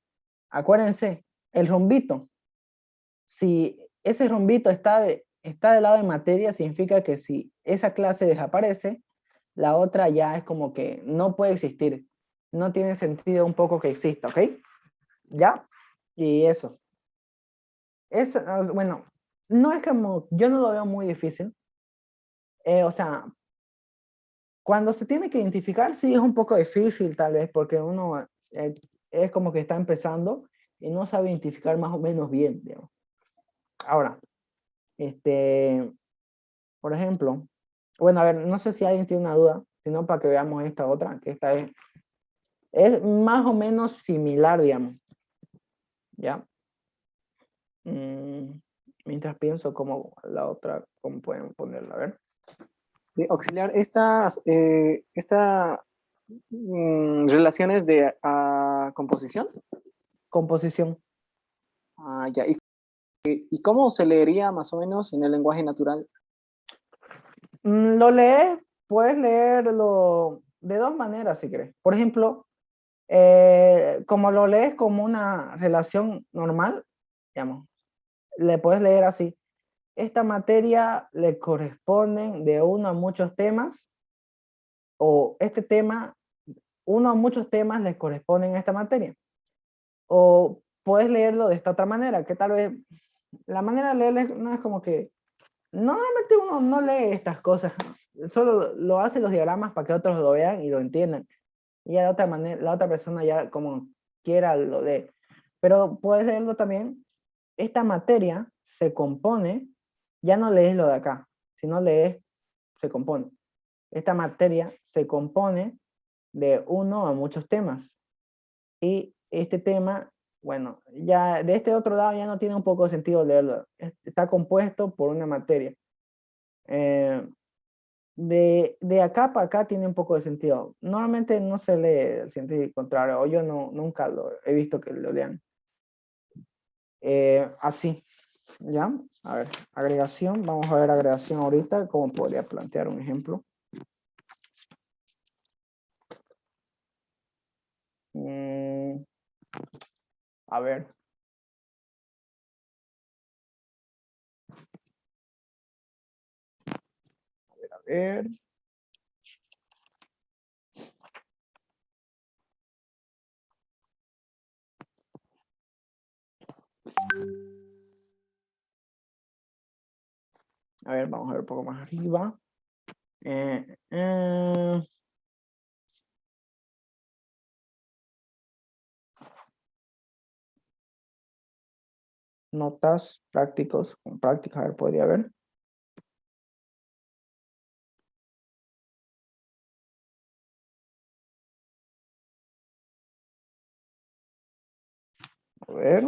[SPEAKER 1] acuérdense, el rombito, si ese rombito está del lado de materia, significa que si esa clase desaparece, la otra ya es como que no puede existir. No tiene sentido un poco que exista, ¿ok? ¿Ya? Y eso. Bueno, no es como, yo no lo veo muy difícil. O sea, cuando se tiene que identificar, sí es un poco difícil tal vez, porque uno es como que está empezando y no sabe identificar más o menos bien, digamos. Ahora, por ejemplo, bueno, a ver, no sé si alguien tiene una duda, sino para que veamos esta otra, que esta es más o menos similar, digamos. ¿Ya? Mientras pienso cómo la otra, cómo pueden ponerla, a ver.
[SPEAKER 4] de auxiliar relaciones de composición.
[SPEAKER 1] Composición.
[SPEAKER 4] Ah, ya. ¿Y cómo se leería más o menos en el lenguaje natural?
[SPEAKER 1] Lo lees, puedes leerlo de dos maneras si quieres. Por ejemplo, como lo lees como una relación normal, digamos, le puedes leer así. Esta materia le corresponden de uno a muchos temas, o este tema, uno a muchos temas les corresponden a esta materia. O puedes leerlo de esta otra manera, que tal vez la manera de leerlo no es como que, normalmente uno no lee estas cosas, solo lo hace los diagramas para que otros lo vean y lo entiendan. Y ya de otra manera, la otra persona ya como quiera lo lee. Pero puedes leerlo también, esta materia se compone, ya no lees lo de acá, sino lees, se compone. Esta materia se compone de uno a muchos temas. Y este tema, bueno, ya de este otro lado ya no tiene un poco de sentido leerlo. Está compuesto por una materia. De acá para acá tiene un poco de sentido. Normalmente no se lee el sentido contrario, o yo nunca lo he visto que lo lean. Así, ¿ya? A ver, agregación, vamos a ver agregación ahorita, cómo podría plantear un ejemplo. A ver. A ver. A ver, vamos a ver un poco más arriba. Notas, prácticos, con práctica, a ver, podría ver. A ver.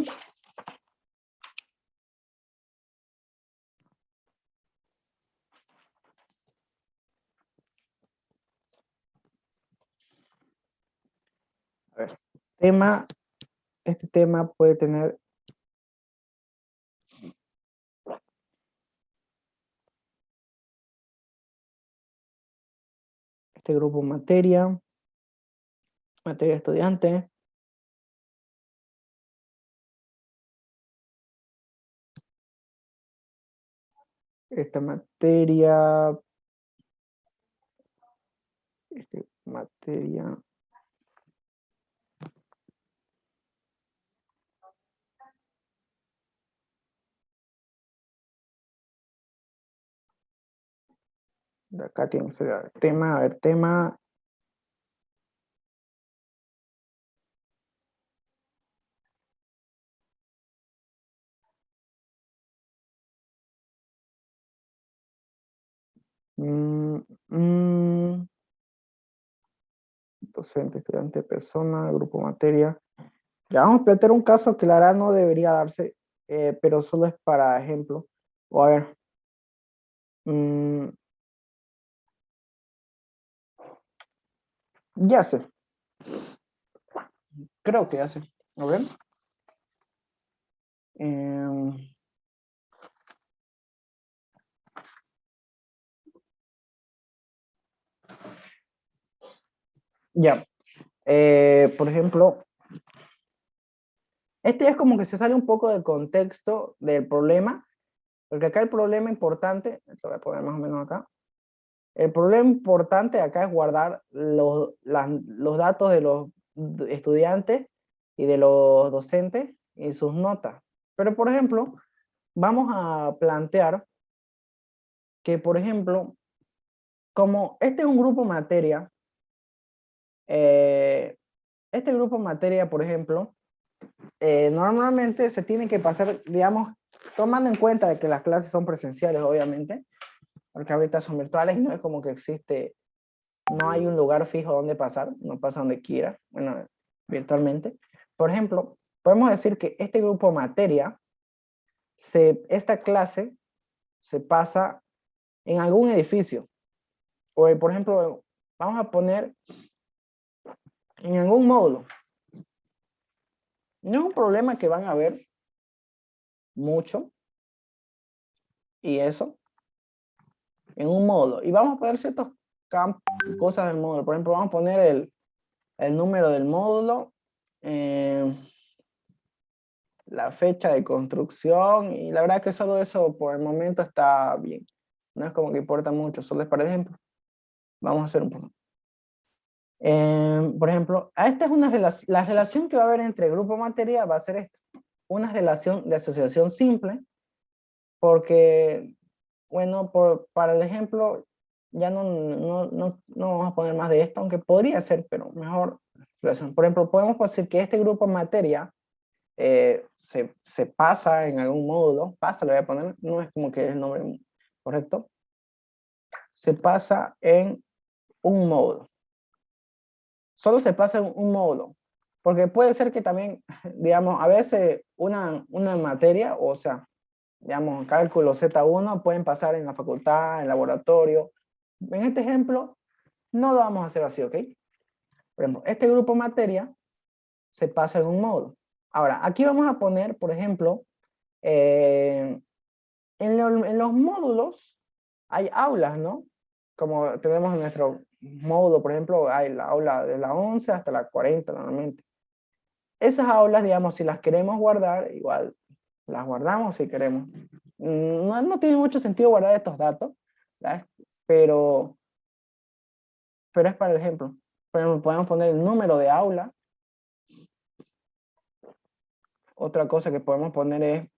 [SPEAKER 1] A ver. Tema, este tema puede tener este grupo materia estudiante. Esta materia, materia. De acá tiene que ser tema, a ver, tema. Docente, estudiante, persona, grupo materia. Ya vamos a plantear un caso que la verdad no debería darse, pero solo es para ejemplo. O a ver. Ya sé. Creo que ya sé. A ver. Ya. Por ejemplo, este es como que se sale un poco del contexto del problema, porque acá el problema importante, lo voy a poner más o menos acá. El problema importante acá es guardar los datos de los estudiantes y de los docentes y sus notas. Pero, por ejemplo, vamos a plantear que, por ejemplo, como este es un grupo materia, este grupo materia, por ejemplo, normalmente se tiene que pasar, digamos, tomando en cuenta de que las clases son presenciales, obviamente, porque ahorita son virtuales y no es como que existe, no hay un lugar fijo donde pasar, no pasa donde quiera, bueno, virtualmente. Por ejemplo, podemos decir que este grupo materia, esta clase se pasa en algún edificio. o por ejemplo, vamos a poner en algún módulo. No es un problema que van a ver mucho, y eso, en un módulo. Y vamos a poner ciertos campos, cosas del módulo. Por ejemplo, vamos a poner el número del módulo, la fecha de construcción, y la verdad que solo eso por el momento está bien. No es como que importa mucho, solo es para ejemplo. Vamos a hacer un poco. Por ejemplo, esta es la relación que va a haber entre grupo materia va a ser esta. Una relación de asociación simple, porque, bueno, para el ejemplo, ya no vamos a poner más de esto, aunque podría ser, pero mejor relación. Por ejemplo, podemos decir que este grupo materia se pasa en algún módulo, pasa, le voy a poner, no es como que es el nombre correcto, se pasa en un módulo. Solo se pasa en un módulo, porque puede ser que también, digamos, a veces una materia, o sea, digamos, cálculo Z1 pueden pasar en la facultad, en laboratorio. En este ejemplo, no lo vamos a hacer así, ¿ok? Por ejemplo, este grupo materia se pasa en un módulo. Ahora, aquí vamos a poner, por ejemplo, en los módulos hay aulas, ¿no? Como tenemos en nuestro módulo, por ejemplo, hay la aula de la 11 hasta la 40 normalmente. Esas aulas, digamos, si las queremos guardar, igual las guardamos si queremos. No tiene mucho sentido guardar estos datos, ¿verdad? Pero es para el ejemplo. Por ejemplo, podemos poner el número de aula. Otra cosa que podemos poner es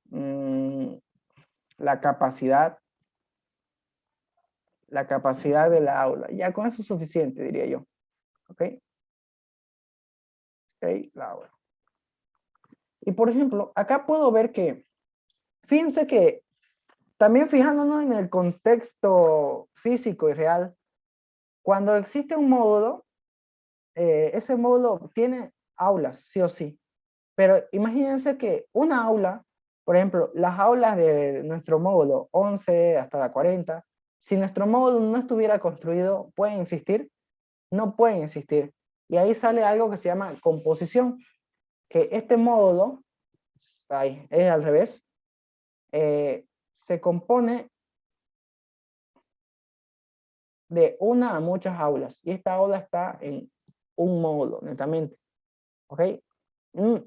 [SPEAKER 1] la capacidad de la aula. Ya con eso es suficiente, diría yo. ¿Ok? Ok, la aula. Y por ejemplo, acá puedo ver que, fíjense que también fijándonos en el contexto físico y real, cuando existe un módulo, ese módulo tiene aulas, sí o sí. Pero imagínense que una aula, por ejemplo, las aulas de nuestro módulo 11 hasta la 40, si nuestro módulo no estuviera construido, ¿pueden existir? No pueden existir. Y ahí sale algo que se llama composición, que este módulo, ahí, es al revés, se compone de una a muchas aulas. Y esta aula está en un módulo, netamente. ¿Ok?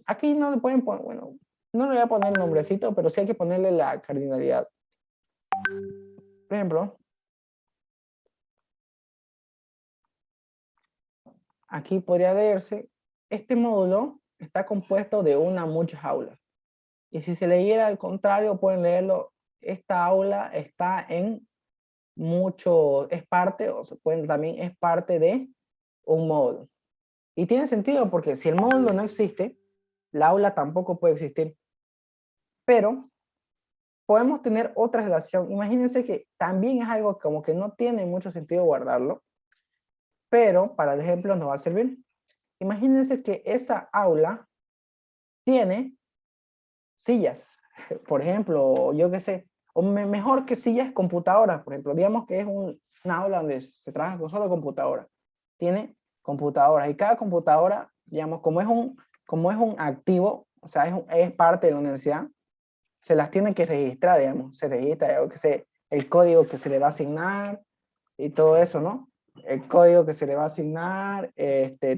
[SPEAKER 1] Aquí no le pueden poner, bueno, no le voy a poner el nombrecito, pero sí hay que ponerle la cardinalidad. Por ejemplo, aquí podría leerse, este módulo está compuesto de una a muchas aulas. Y si se leyera al contrario, pueden leerlo, esta aula está en mucho, es parte, o se pueden también, es parte de un módulo. Y tiene sentido porque si el módulo no existe, la aula tampoco puede existir. Pero podemos tener otra relación. Imagínense que también es algo como que no tiene mucho sentido guardarlo, pero para el ejemplo nos va a servir. Imagínense que esa aula tiene sillas, por ejemplo, yo qué sé, o mejor que sillas, computadoras, por ejemplo, digamos que es una aula donde se trabaja con solo computadoras. Tiene computadoras y cada computadora, digamos, como es un activo, o sea, es parte de la universidad, se las tiene que registrar, digamos, se registra, yo qué sé, el código que se le va a asignar y todo eso, ¿no? El código que se le va a asignar,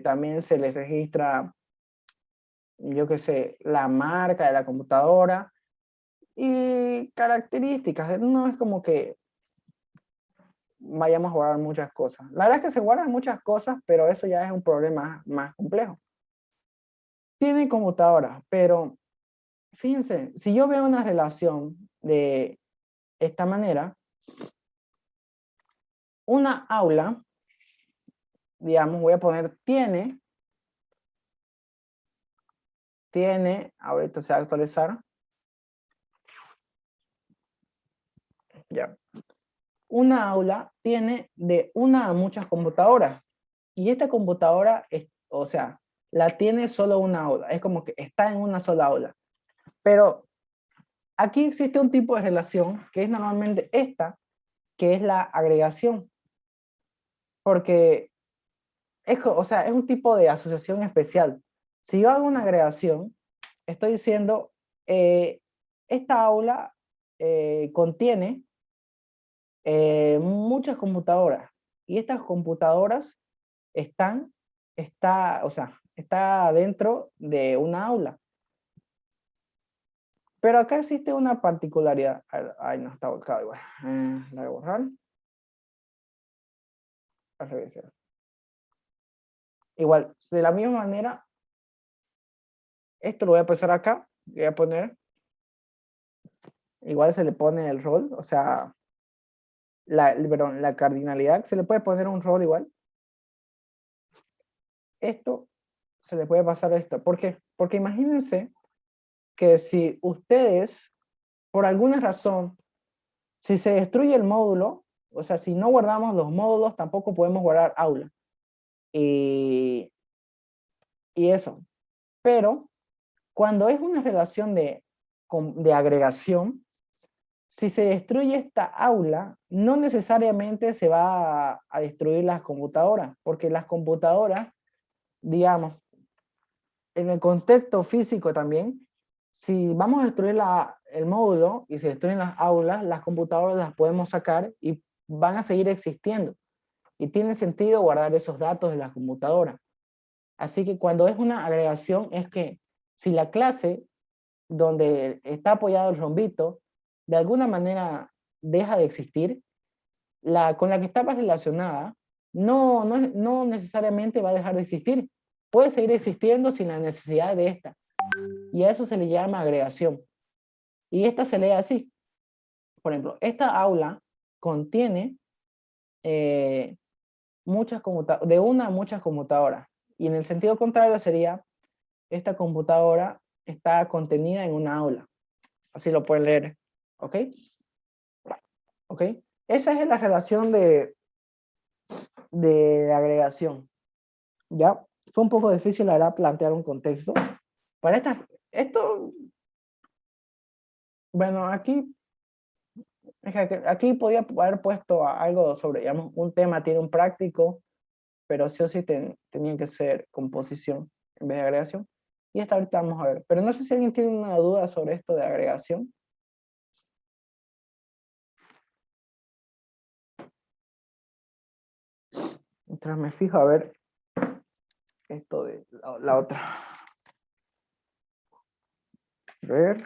[SPEAKER 1] también se le registra, yo qué sé, la marca de la computadora y características. No es como que vayamos a guardar muchas cosas. La verdad es que se guardan muchas cosas, pero eso ya es un problema más complejo. Tiene computadora, pero fíjense, si yo veo una relación de esta manera, una aula, digamos, voy a poner tiene, ahorita se va a actualizar, ya. Una aula tiene de una a muchas computadoras, y esta computadora, o sea, la tiene solo una aula, es como que está en una sola aula. Pero aquí existe un tipo de relación que es normalmente esta, que es la agregación. porque o sea, es un tipo de asociación especial. Si yo hago una agregación, estoy diciendo, esta aula contiene muchas computadoras y estas computadoras o sea, está dentro de una aula. Pero acá existe una particularidad. Ay, no, está volcado igual. La voy a borrar. Al revés. Igual, de la misma manera, esto lo voy a pasar acá. Voy a poner, igual se le pone el rol, o sea, perdón, la cardinalidad, se le puede poner un rol igual. Esto se le puede pasar a esto. ¿Por qué? Porque imagínense que si ustedes, por alguna razón, si se destruye el módulo, o sea, si no guardamos los módulos, tampoco podemos guardar aula. Y eso. Pero cuando es una relación de agregación, si se destruye esta aula, no necesariamente se va a destruir las computadoras, porque las computadoras, digamos, en el contexto físico también, si vamos a destruir el módulo y se destruyen las aulas, las computadoras las podemos sacar y van a seguir existiendo. Y tiene sentido guardar esos datos de la computadora. Así que cuando es una agregación, es que si la clase donde está apoyado el rombito, de alguna manera deja de existir, con la que estaba relacionada no necesariamente va a dejar de existir. Puede seguir existiendo sin la necesidad de esta. Y a eso se le llama agregación. Y esta se lee así. Por ejemplo, esta aula contiene de una a muchas computadoras. Y en el sentido contrario sería, esta computadora está contenida en una aula. Así lo pueden leer. ¿Ok? ¿Ok? Esa es la relación de agregación. ¿Ya? Fue un poco difícil, la verdad, plantear un contexto. Para esto, bueno, aquí podía haber puesto algo sobre, digamos, un tema tiene un práctico, pero sí o sí tenía que ser composición en vez de agregación. Y hasta ahorita vamos a ver. Pero no sé si alguien tiene una duda sobre esto de agregación. Mientras me fijo a ver esto de la otra. A ver.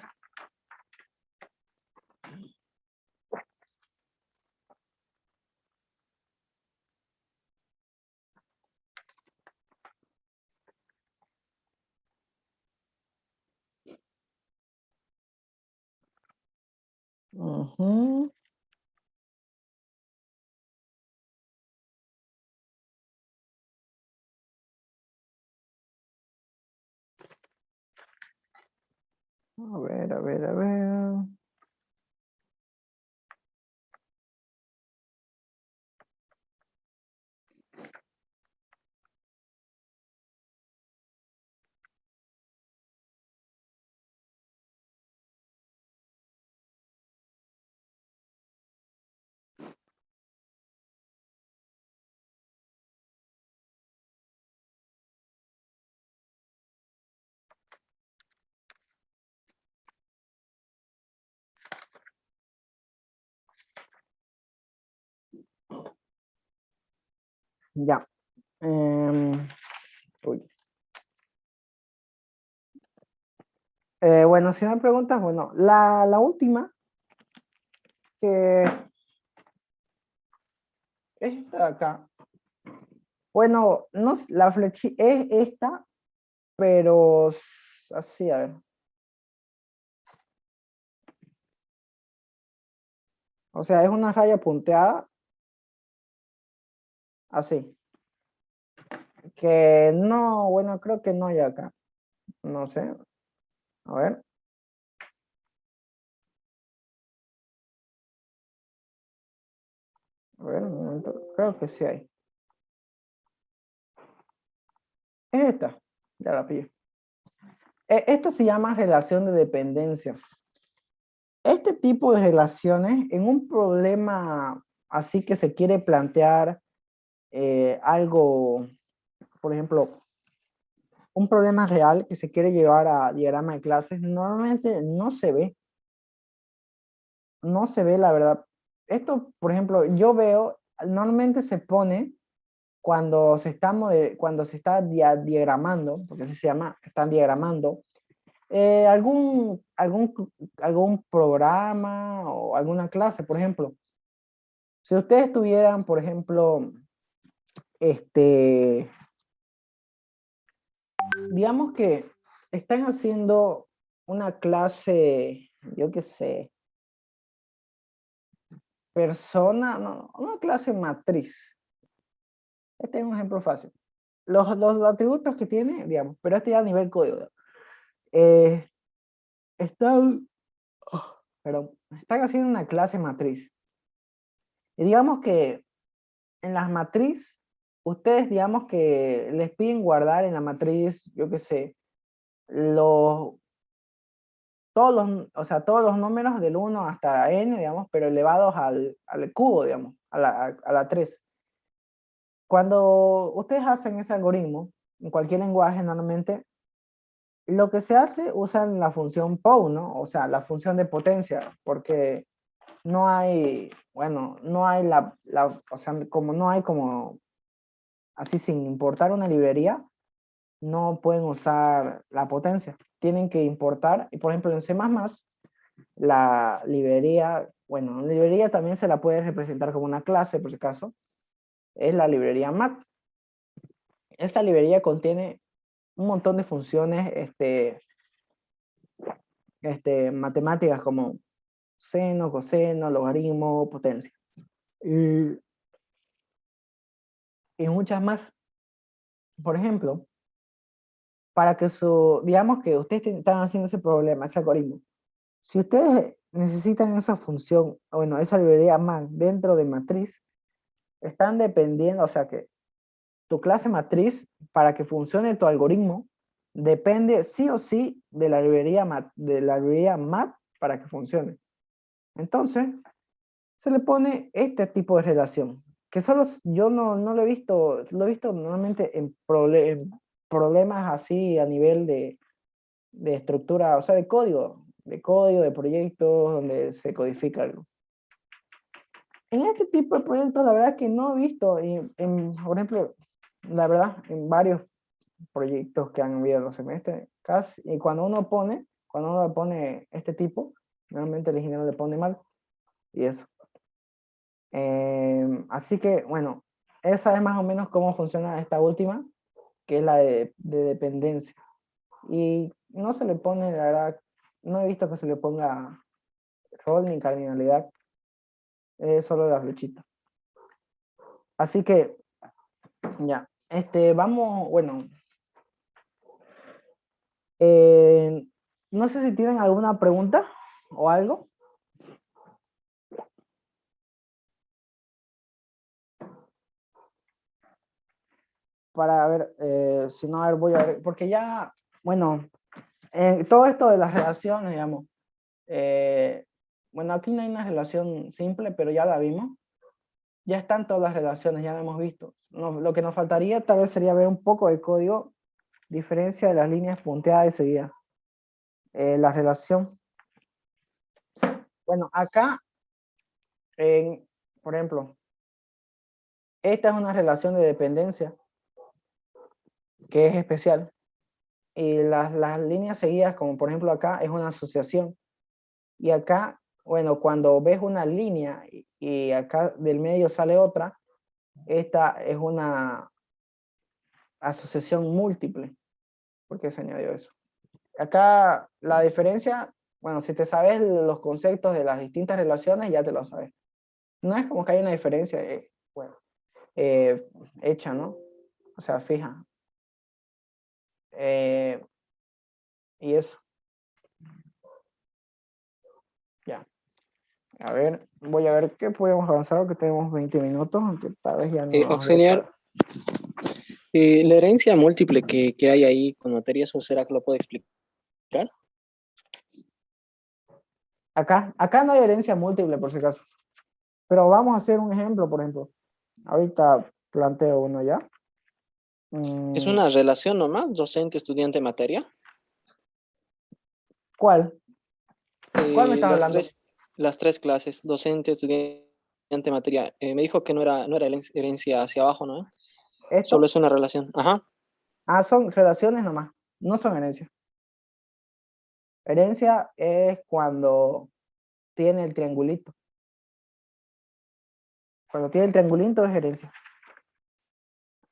[SPEAKER 1] Ujú. A ver, a ver, a ver. Ya. Uy. Bueno, si no hay preguntas, bueno, la última, que es esta de acá. Bueno, no, la flexi es esta, pero así, a ver. O sea, es una raya punteada, así. Que no, bueno, creo que no hay acá. No sé. A ver. A ver, un momento. Creo que sí hay. Es esta. Ya la pillé. Esto se llama relación de dependencia. Este tipo de relaciones, en un problema así que se quiere plantear algo, por ejemplo, un problema real que se quiere llevar a diagrama de clases, normalmente no se ve. No se ve, la verdad. Esto, por ejemplo, yo veo, normalmente se pone cuando se está, cuando se está diagramando, porque así se llama, están diagramando, algún programa o alguna clase, por ejemplo. Si ustedes tuvieran, por ejemplo, digamos que están haciendo una clase, yo qué sé, no, una clase matriz. Este es un ejemplo fácil. Los atributos que tiene, digamos, pero este ya a nivel código. Eh, están, perdón, están haciendo una clase matriz. Y digamos que en las matriz, ustedes digamos que les piden guardar en la matriz, yo qué sé, todos los números del 1 hasta n, digamos, pero elevados al cubo, digamos, a la 3. Cuando ustedes hacen ese algoritmo, en cualquier lenguaje normalmente, lo que se hace, usan la función POW, ¿no? O sea, la función de potencia, porque no hay, bueno, no hay o sea, como no hay como, así sin importar una librería, no pueden usar la potencia. Tienen que importar, y por ejemplo en C++, la librería, bueno, la librería también se la puede representar como una clase, por si acaso, es la librería mat. Esa librería contiene un montón de funciones matemáticas como seno, coseno, logaritmo, potencia. Y muchas más. Por ejemplo, para que digamos que ustedes están haciendo ese problema, ese algoritmo. Si ustedes necesitan esa función, bueno, esa librería más dentro de matriz, están dependiendo, o sea que tu clase matriz, para que funcione tu algoritmo, depende sí o sí de la librería mat para que funcione. Entonces, se le pone este tipo de relación, que solo yo no lo he visto, lo he visto normalmente en problemas así a nivel de estructura, o sea, de proyectos donde se codifica algo. En este tipo de proyectos, la verdad que no he visto, por ejemplo, la verdad, en varios proyectos que han habido en los semestres, casi, y cuando uno pone este tipo, normalmente el ingeniero le pone mal, y eso. Así que, bueno, esa es más o menos cómo funciona esta última, que es la de dependencia. Y no se le pone, la verdad, no he visto que se le ponga rol ni cardinalidad, es solo la flechita. Así que, ya, vamos, bueno, no sé si tienen alguna pregunta o algo. Para ver, si no, a ver, voy a ver, porque ya, bueno, todo esto de las relaciones, digamos, bueno, aquí no hay una relación simple, pero ya la vimos. Ya están todas las relaciones, ya la hemos visto. Lo que nos faltaría tal vez sería ver un poco de código, diferencia de las líneas punteadas y seguidas. La relación. Bueno, acá, por ejemplo, esta es una relación de dependencia que es especial. Y las líneas seguidas, como por ejemplo acá, es una asociación. Y acá, bueno, cuando ves una línea y acá del medio sale otra, esta es una asociación múltiple. ¿Por qué se añadió eso? Acá la diferencia, bueno, si te sabes los conceptos de las distintas relaciones, ya te lo sabes. No es como que hay una diferencia, bueno, hecha, ¿no? O sea, fija. Y eso. Ya. A ver, voy a ver qué podemos avanzar, que tenemos 20 minutos, aunque tal vez ya no nos dé
[SPEAKER 4] Auxiliar,
[SPEAKER 1] para-
[SPEAKER 4] la herencia múltiple que hay ahí con materias, ¿o será que lo puede explicar?
[SPEAKER 1] Acá no hay herencia múltiple, por si acaso. Pero vamos a hacer un ejemplo, por ejemplo. Ahorita Planteo uno ya.
[SPEAKER 4] ¿Es
[SPEAKER 1] Mm,
[SPEAKER 4] una relación nomás? ¿Docente, estudiante, materia?
[SPEAKER 1] ¿Cuál? ¿Cuál me estás
[SPEAKER 4] Las
[SPEAKER 1] hablando?
[SPEAKER 4] las tres clases, docente, estudiante, materia. Me dijo que no era herencia hacia abajo, ¿no? Solo
[SPEAKER 1] ¿Esto?
[SPEAKER 4] es una relación. Ajá.
[SPEAKER 1] Ah, son relaciones nomás, no son herencias. Herencia es cuando tiene el triangulito. Cuando tiene el triangulito es herencia.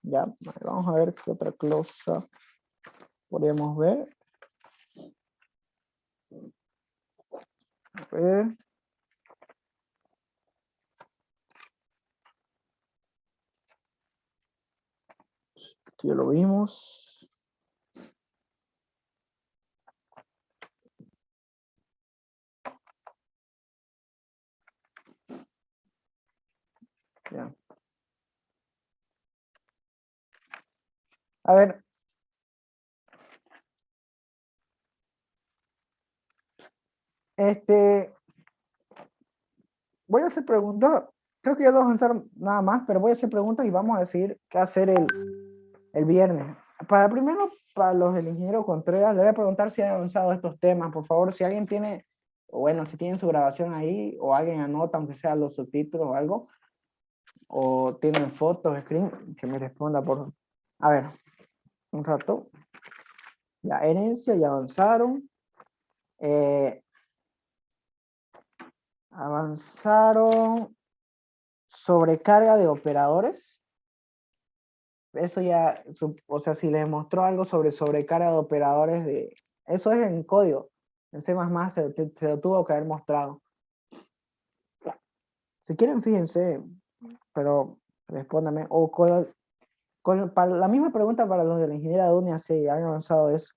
[SPEAKER 1] Ya, vamos a ver qué otra cosa podríamos ver. A ver. Aquí ya lo vimos. Ya. A ver. Voy a hacer preguntas. Creo que ya no vamos a avanzar nada más, pero voy a hacer preguntas y vamos a decidir qué hacer el viernes. Para los del ingeniero Contreras, le voy a preguntar si han avanzado estos temas. Por favor, si alguien tiene, o bueno, si tienen su grabación ahí, o alguien anota, aunque sea los subtítulos o algo, o tienen fotos, screen, que me responda por... A ver, un rato. Ya, herencia, ya avanzaron. Eh, avanzaron sobrecarga de operadores. Eso ya, o sea, si les mostró algo sobre sobrecarga de operadores eso es en código. En C++ se lo tuvo que haber mostrado. Si quieren, fíjense, pero respóndame. O para la misma pregunta para los de la ingeniería de UNIA, si han avanzado eso.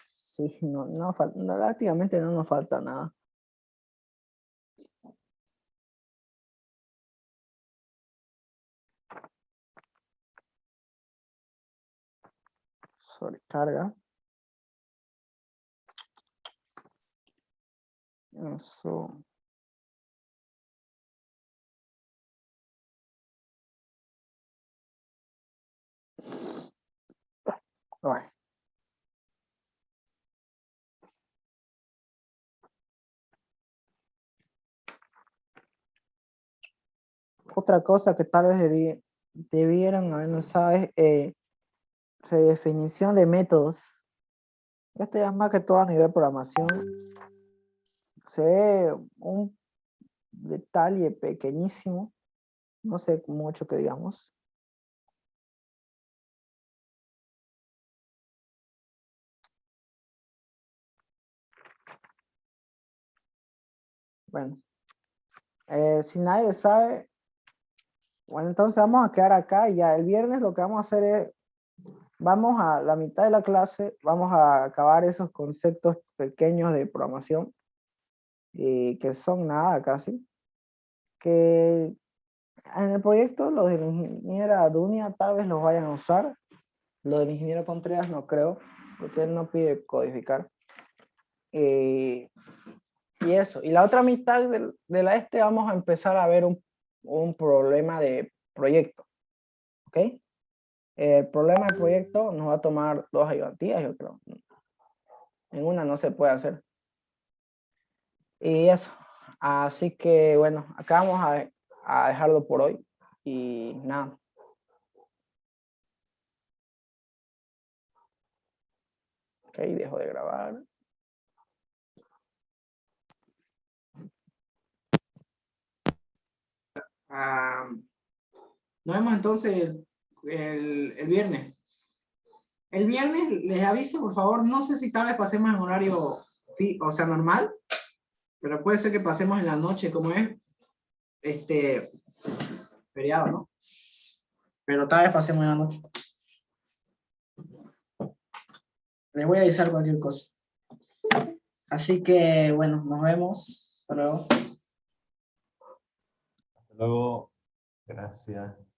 [SPEAKER 1] Sí, prácticamente no nos falta nada. Sobrecarga. Eso. Bueno. Otra cosa que tal vez debieran haber avanzado es redefinición de métodos. Esto ya es más que todo a nivel programación. Se ve un detalle pequeñísimo, no sé mucho que digamos. Bueno, si nadie sabe, bueno, entonces vamos a quedar acá y ya el viernes lo que vamos a hacer es, vamos a la mitad de la clase, vamos a acabar esos conceptos pequeños de programación, que son nada casi, que en el proyecto los de la ingeniera Dunia tal vez los vayan a usar, los del ingeniero Contreras no creo, porque él no pide codificar. Y eso. Y la otra mitad de la vamos a empezar a ver un problema de proyecto. ¿Ok? El problema de proyecto nos va a tomar 2 ayudantías, yo creo. En una no se puede hacer. Y eso. Así que bueno, acá vamos a dejarlo por hoy. Y nada. Ok, dejo de grabar. Nos vemos entonces el viernes. El viernes les aviso, por favor, no sé si tal vez pasemos en horario, o sea, normal, pero puede ser que pasemos en la noche, como es feriado, ¿no? Pero tal vez pasemos en la noche.
[SPEAKER 5] Les voy a avisar cualquier cosa. Así que, bueno, nos vemos. Hasta luego.
[SPEAKER 3] Hasta luego. Gracias.